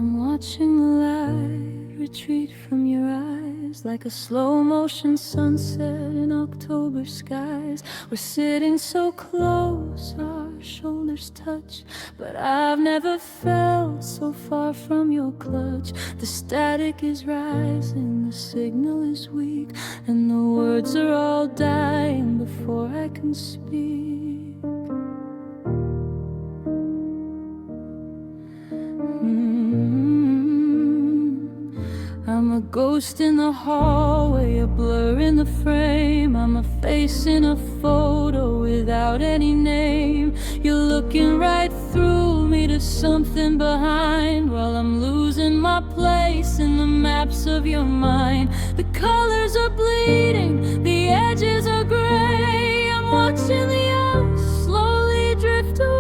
Watching the light retreat from your eyes like a slow-motion sunset in October skies. We're sitting so close, our shoulders touch, but I've never felt so far from your clutch. The static is rising, the signal is weak, and the words are all dying before I can speak. I'm a ghost in the hallway, a blur in the frame. I'm a face in a photo without any name. You're looking right through me to something behind, while I'm losing my place in the maps of your mind. The colors are bleeding, the edges are gray. I'm watching the hours slowly drift away.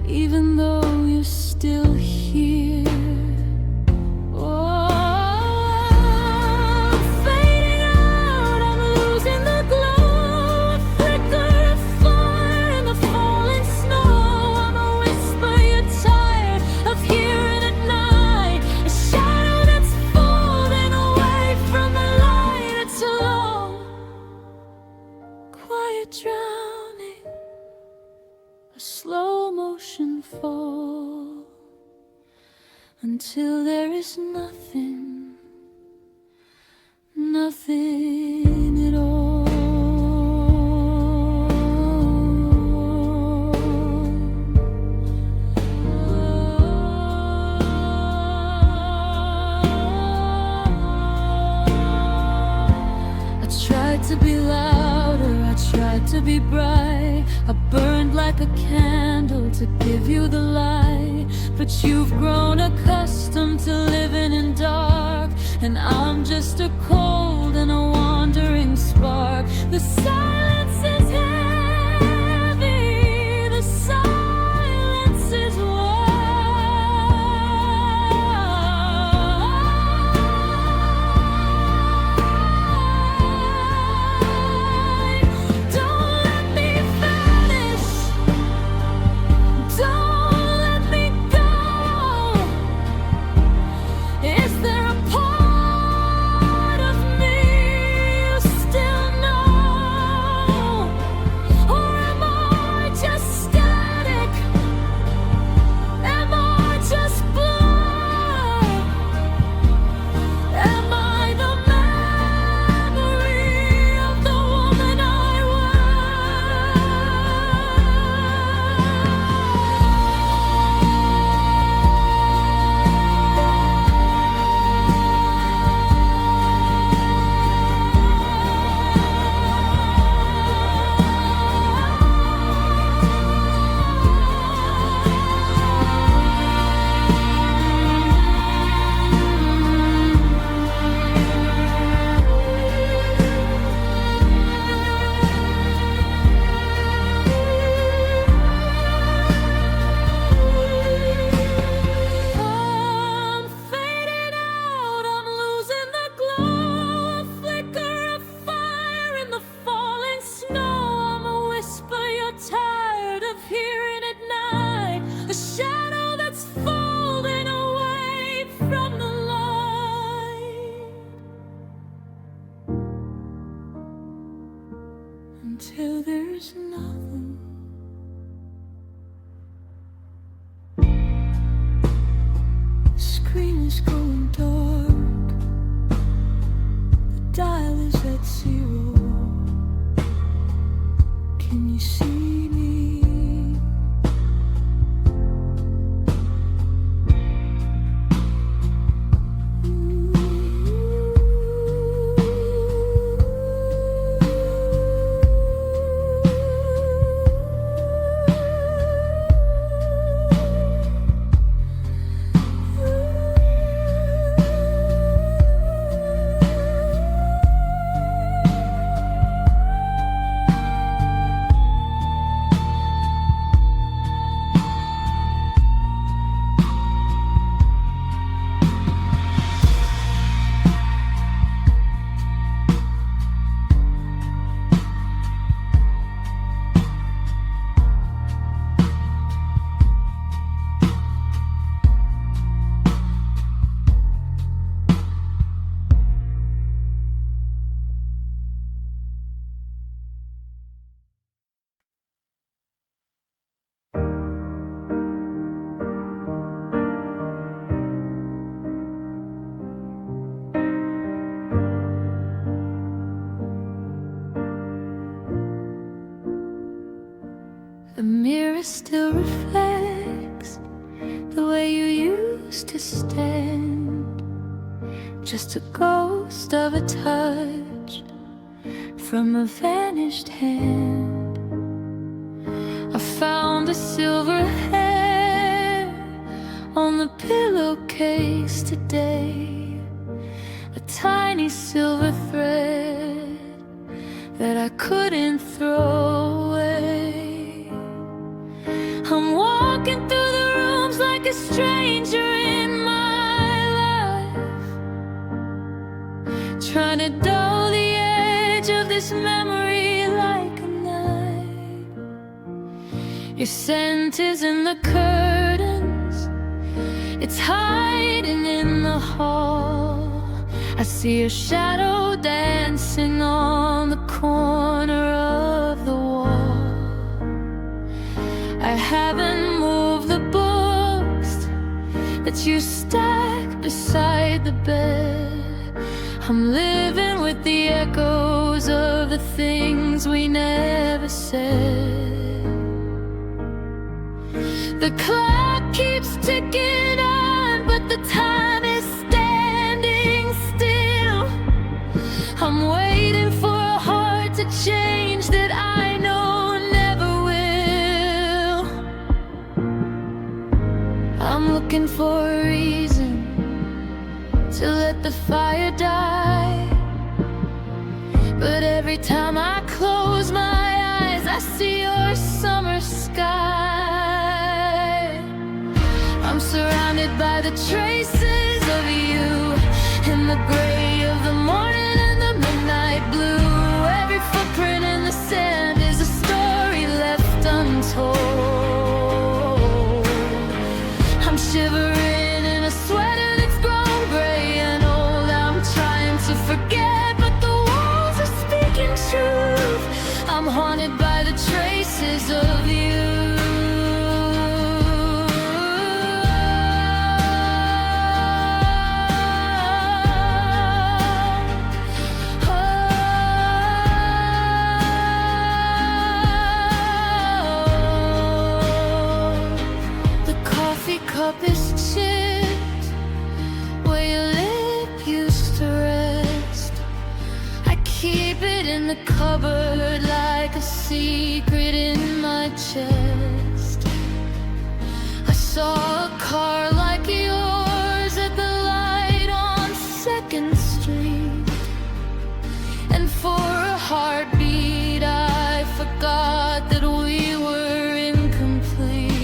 Even though you're still here, oh, I'm fading out, I'm losing the glow, a flicker of fire in the falling snow. I'm a whisper you're tired of hearing at night, a shadow that's folding away from the light. It's a long, quiet drowning, a slow motion fall, until there is nothing, nothing at all. I tried to be louder, I tried to be bright, I burned like a candle to give you the light, but you've grown accustomed to living in dark, and I'm just a cold and a wandering spark. The silence is heavy, the silence is wide. Don't let me vanish, don't let me go. Is there a part of me you still know? is going dark. The dial is at 0. Can you see me? The mirror still reflects the way you used to stand, just a ghost of a touch from a vanished hand. I found a silver hair on the pillowcase today, a tiny silver thread that I couldn't throw away. I'm walking through the rooms like a stranger in my life, trying to dull the edge of this memory like a knife. Your scent is in the curtains, it's hiding in the hall. I see your shadow dancing on the corner of the wall. I haven't moved the books that you stack beside the bed. I'm living with the echoes of the things we never said. The clock keeps ticking on, but the time is standing still. I'm waiting for a heart to change that I know never will. I'm looking for a reason to let the fire die, but every time I close my eyes, I see your summer sky. I'm surrounded by the traces of you in the gray of the morning and the midnight blue. Every footprint in the sand is a story left untold. I'm shivering in a sweater that's grown gray and old. I'm trying to forget, but the walls are speaking truth. I'm haunted by the traces of you. Cup is chipped where your lip used to rest. I keep it in the cupboard like a secret in my chest. I saw a car like yours at the light on 2nd Street, and for a heartbeat I forgot that we were incomplete.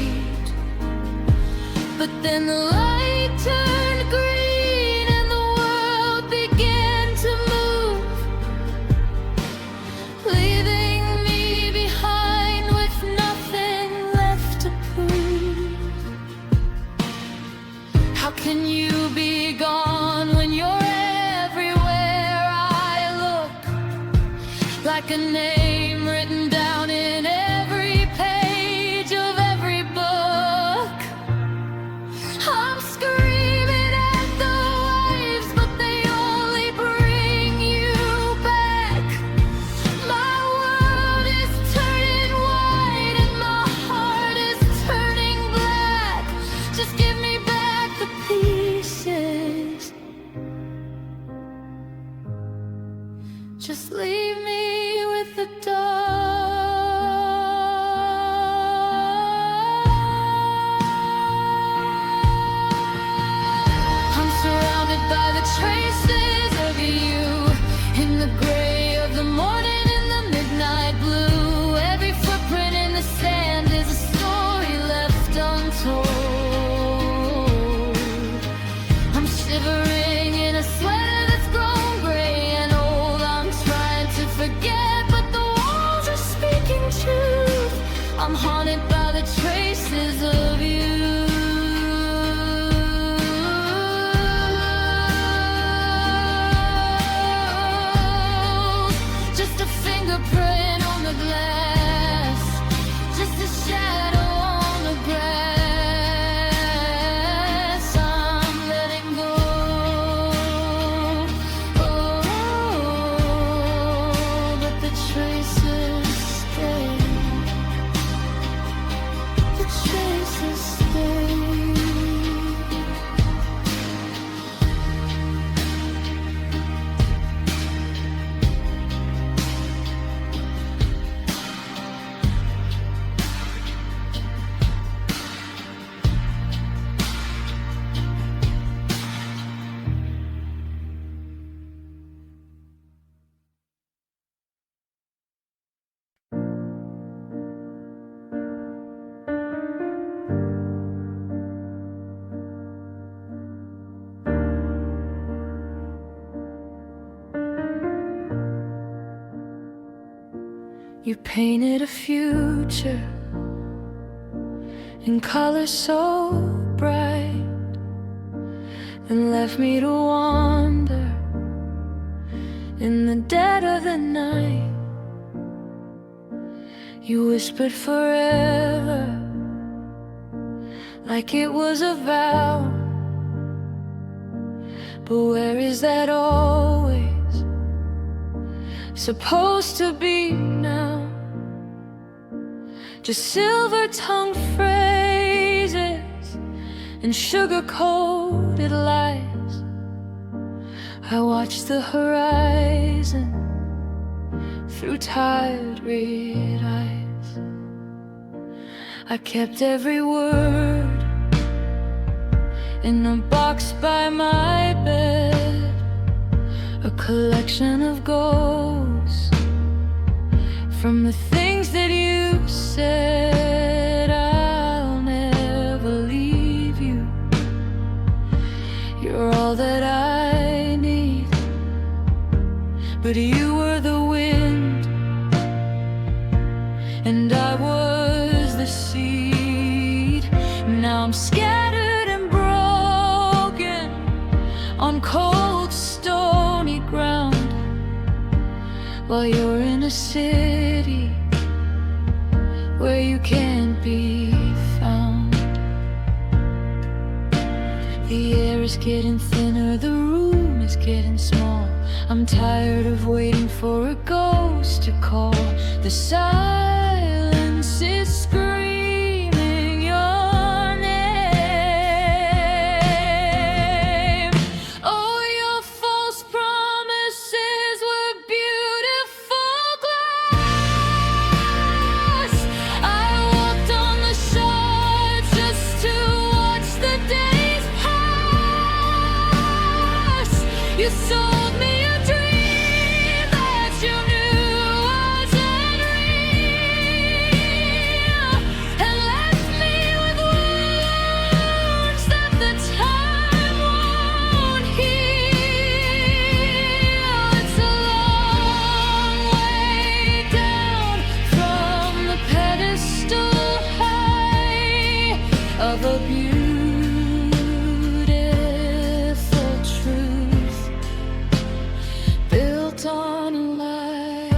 But then the light turned green and the world began to move, leaving me behind with nothing left to prove. How can you be gone when you're everywhere I look? Like a name written down in every page of every book. I'm screaming at You painted a future in colors so bright, and left me to wander in the dead of the night. You whispered forever, like it was a vow. But where is that always supposed to be now? Just silver-tongued phrases and sugar-coated lies. I watch the horizon through tired-red eyes. I kept every word in a box by my bed, a collection of ghosts from the things that you said. I'll never leave you. You're all that I need. But you were the wind, and I was the seed. Now I'm scattered and broken on cold, stony ground, while you're in a city where you can't be found. The air is getting thinner, the room is getting small. I'm tired of waiting for a ghost to call. The silence is screaming your name. Oh, your false promises were beautiful glass. I walked on the shore just to watch the days pass. You sold me a dream that you knew wasn't real, and left me with wounds that the time won't heal. It's a long way down from the pedestal high of a beautiful truth built on a lie.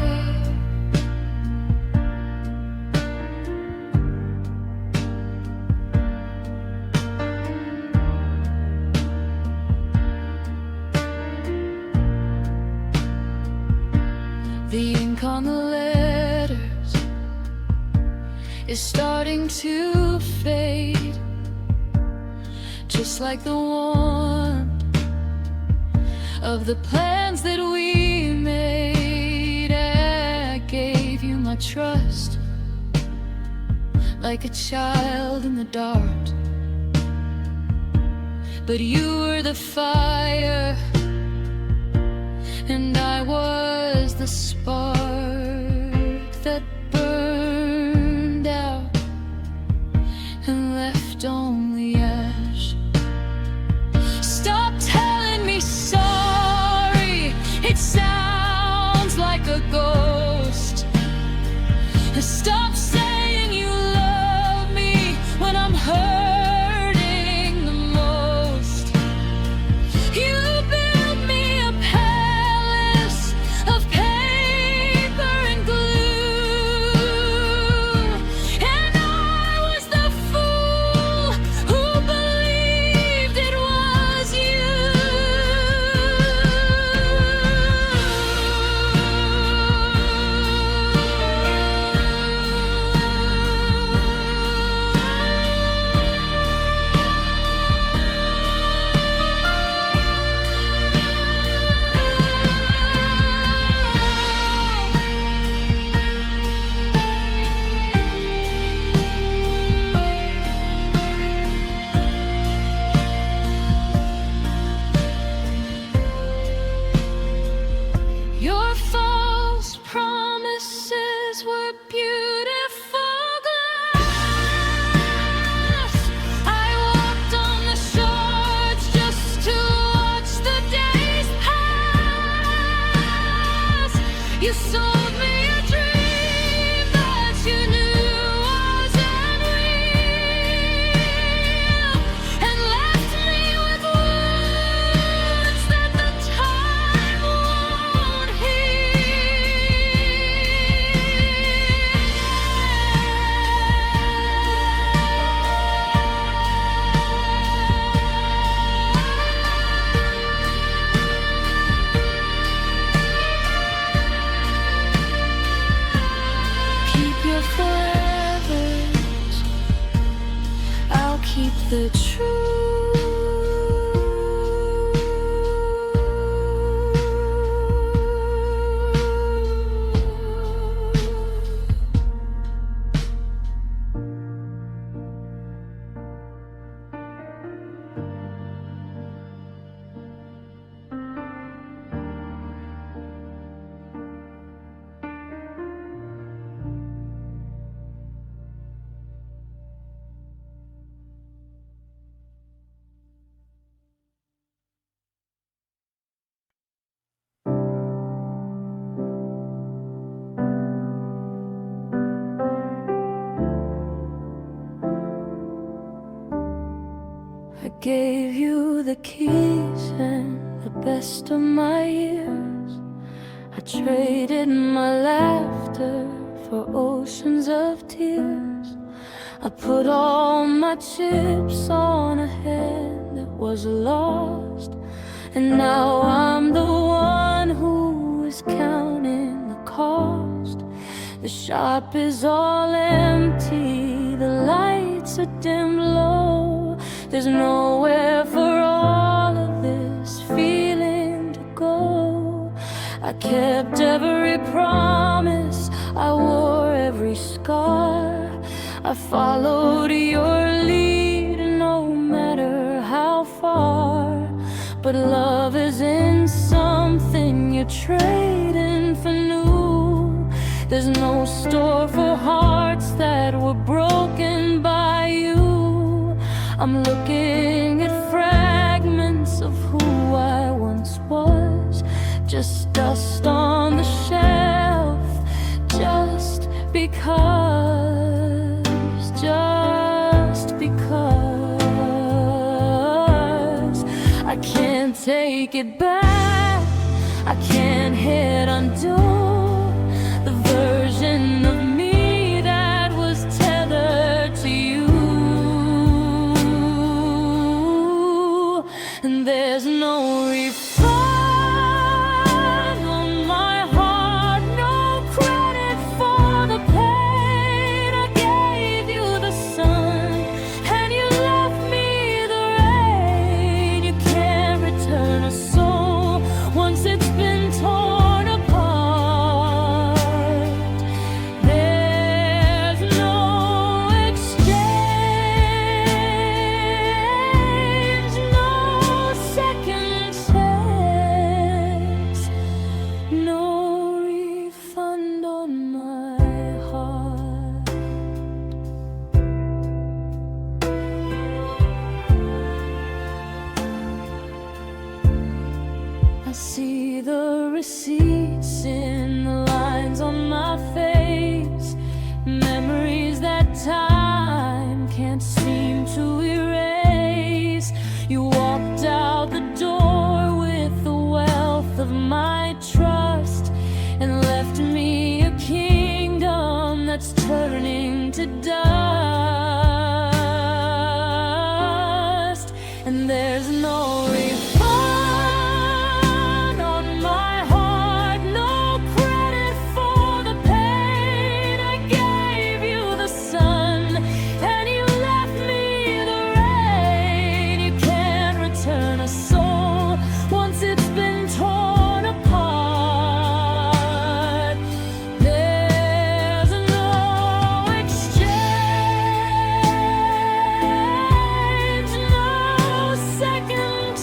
The ink on the letters is starting to fade, just like the warmth of the plans that we made. I gave you my trust, like a child in the dark, but you were the fire, and I was the spark that burned out and left only ash. Stop telling me sorry, it sounds like a ghost. Stop saying you love me when I'm hurting the most. You built me a palace of pain gave you the keys and the best of my years. I traded my laughter for oceans of tears. I put all my chips on a hand that was lost, and now I'm the one who is counting the cost. The shop is all empty, the lights are dim low. There's nowhere for all of this feeling to go. I kept every promise, I wore every scar. I followed your lead no matter how far. But love isn't something you're trading for new. There's no store for hearts that were broken by you. I'm looking at fragments of who I once was, just dust on the shelf, just because, just because. I can't take it back, I can't hit undo the version of me that was tethered to you. And there's no refund on my heart, no credit for the pain. I gave you the sun and you left me the rain. You can't return a soul once it's been torn apart. There's no exchange, no second chance, no refund on my heart. I see the receipts in the lines on my face, memories that time can't seem to erase. You walked out the door with the wealth of my trust and left me a kingdom that's turning to dust. And there's no refund on my heart, no credit for the pain. I gave you the sun and you left me the rain. You can't return a soul once it's been torn apart. There's no exchange, no second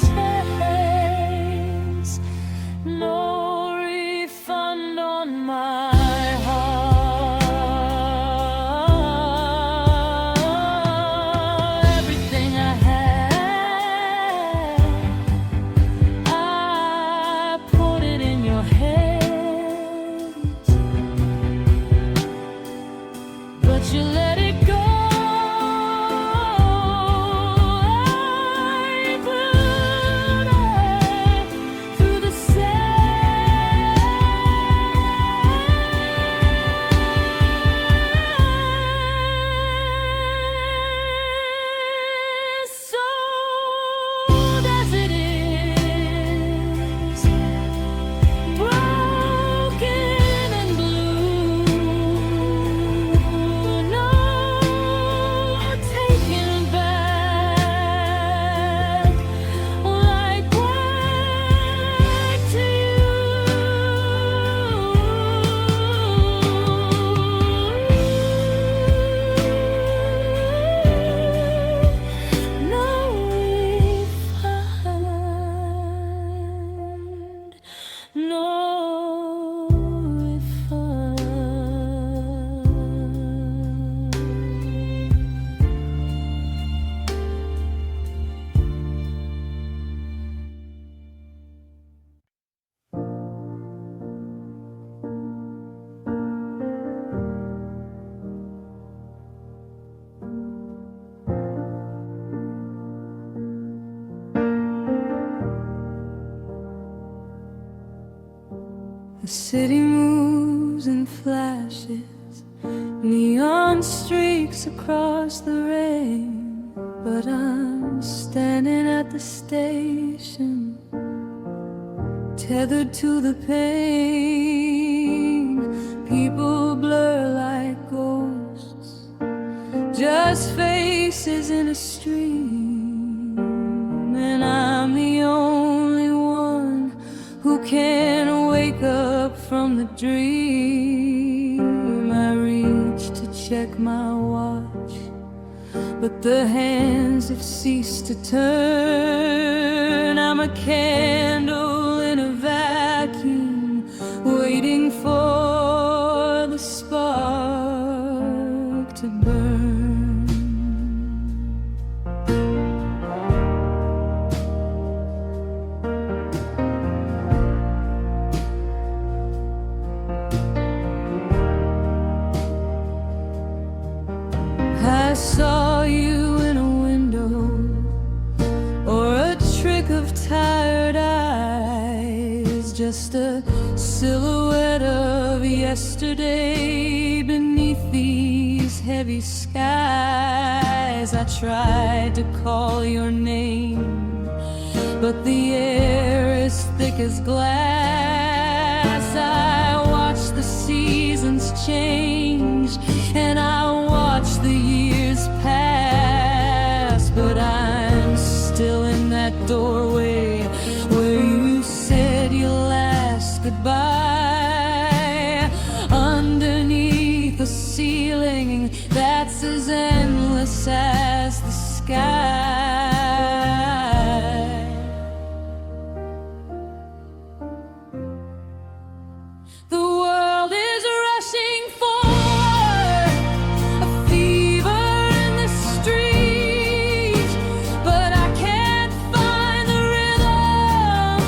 city moves and flashes, neon streaks across the rain. But I'm standing at the station, tethered to the pain. People blur like ghosts, just faces in a stream. And I'm the only one who can wake up from the dream. I reach to check my watch, but the hands have ceased to turn. I'm a candle in a vacuum, waiting for the spark to burn. I saw you in a window, or a trick of tired eyes, just a silhouette of yesterday beneath these heavy skies. I tried to call your name, but the air is thick as glass. I watch the seasons change, and I watch the years pass, but I'm still in that doorway where you said your last goodbye. Underneath a ceiling that's as endless as the sky. The world is rushing forward, a fever in the street, but I can't find the rhythm,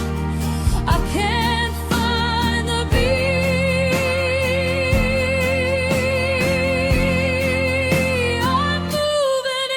I can't find the beat. I'm moving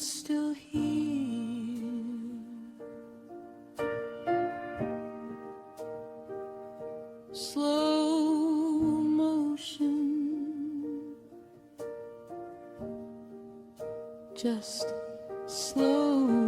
still here. Slow motion, just slow.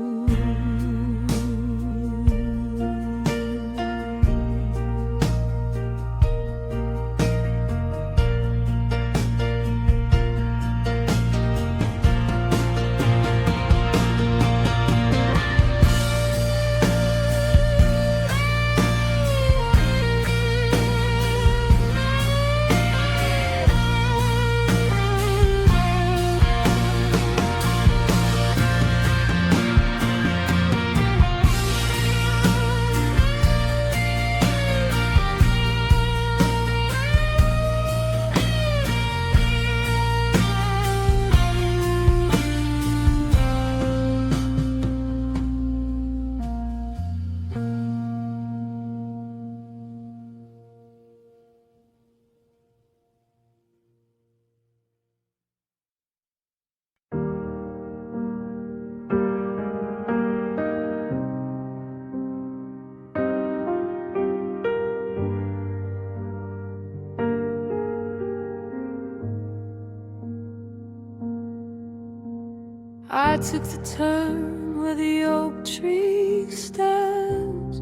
I took the turn where the oak tree stands,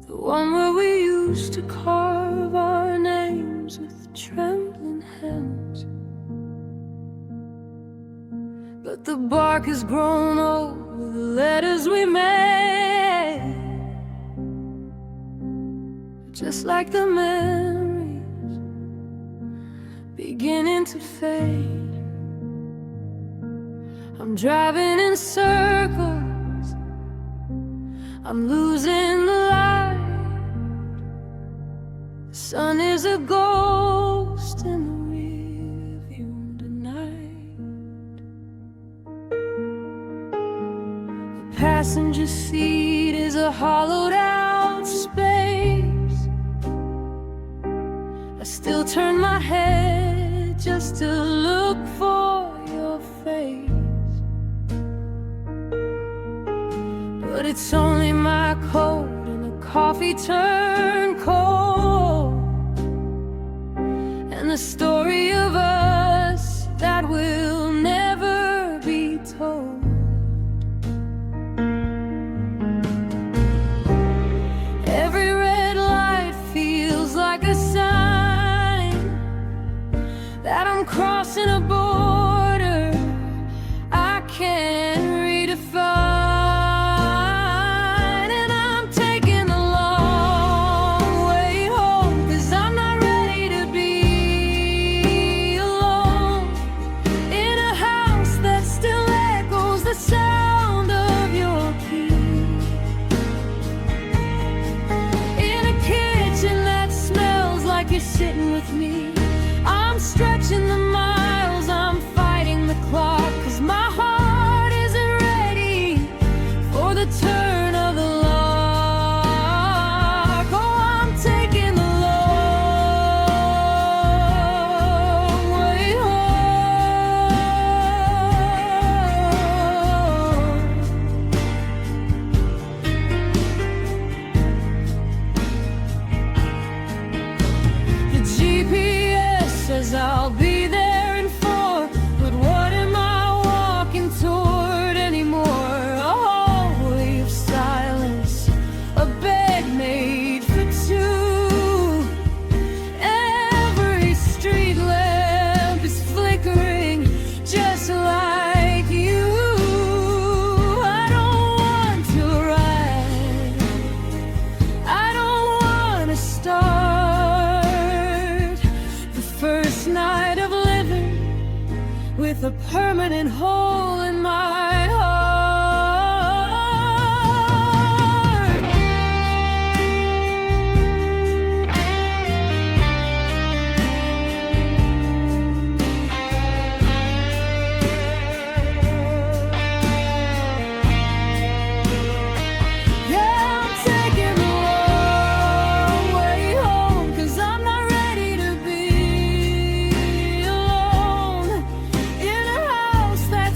the one where we used to carve our names with trembling hands. But the bark has grown old with the letters we made, just like the memories beginning to fade. I'm driving in circles, I'm losing the light. The sun is a ghost in the rearview tonight. The passenger seat is a hollowed out space. I still turn my head just to look for your face. But it's only my coat and the coffee turned cold, and the story of us that will never be told. Every red light feels like a sign that I'm crossing a border I can't redefine. Sitting with me, I'm stretching the miles, I'm fighting the clock, 'cause my heart isn't ready for the turn of the lock. Oh, I'm taking the long way GPS says I'll be there in 4, but what am I walking toward anymore? A hallway of silence, a bed made for two. Every street lamp is flickering just like you. I don't want to ride, I don't want to start the first night of living with a permanent hole in my heart. Yeah, I'm taking the long way home, 'cause I'm not ready to be alone in a house that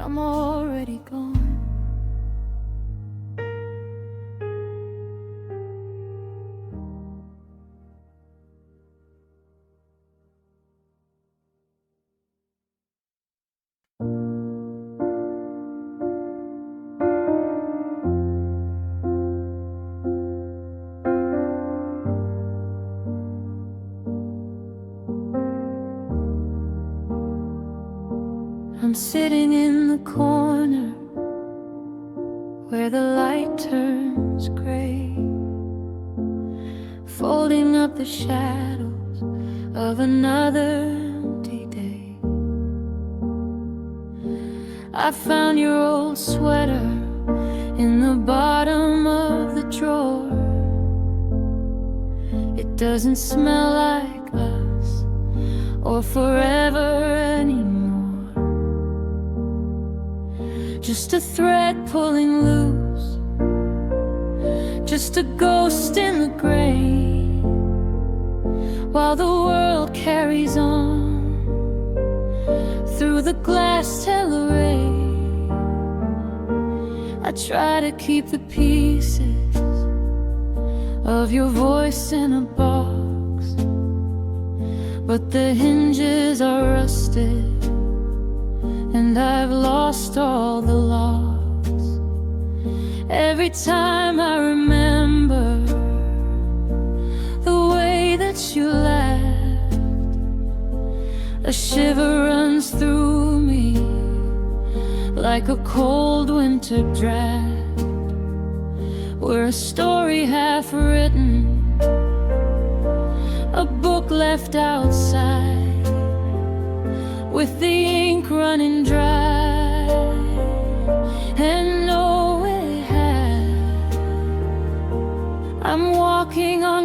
I'm already gone. I'm sitting in the corner where the light turns gray, folding up the shadows of another empty day. I found your old sweater in the bottom of the drawer. It doesn't smell like us or forever anymore. Just a thread pulling loose, just a ghost in the grain, while the world carries on through the glass Tellerray. I try to keep the pieces of your voice in a box, but the hinges are rusted and I've lost all the locks. Every time I remember the way that you laughed, a shiver runs through me like a cold winter draft. We're a story half written, a book left outside with the ink running dry, and no, it had. I'm walking on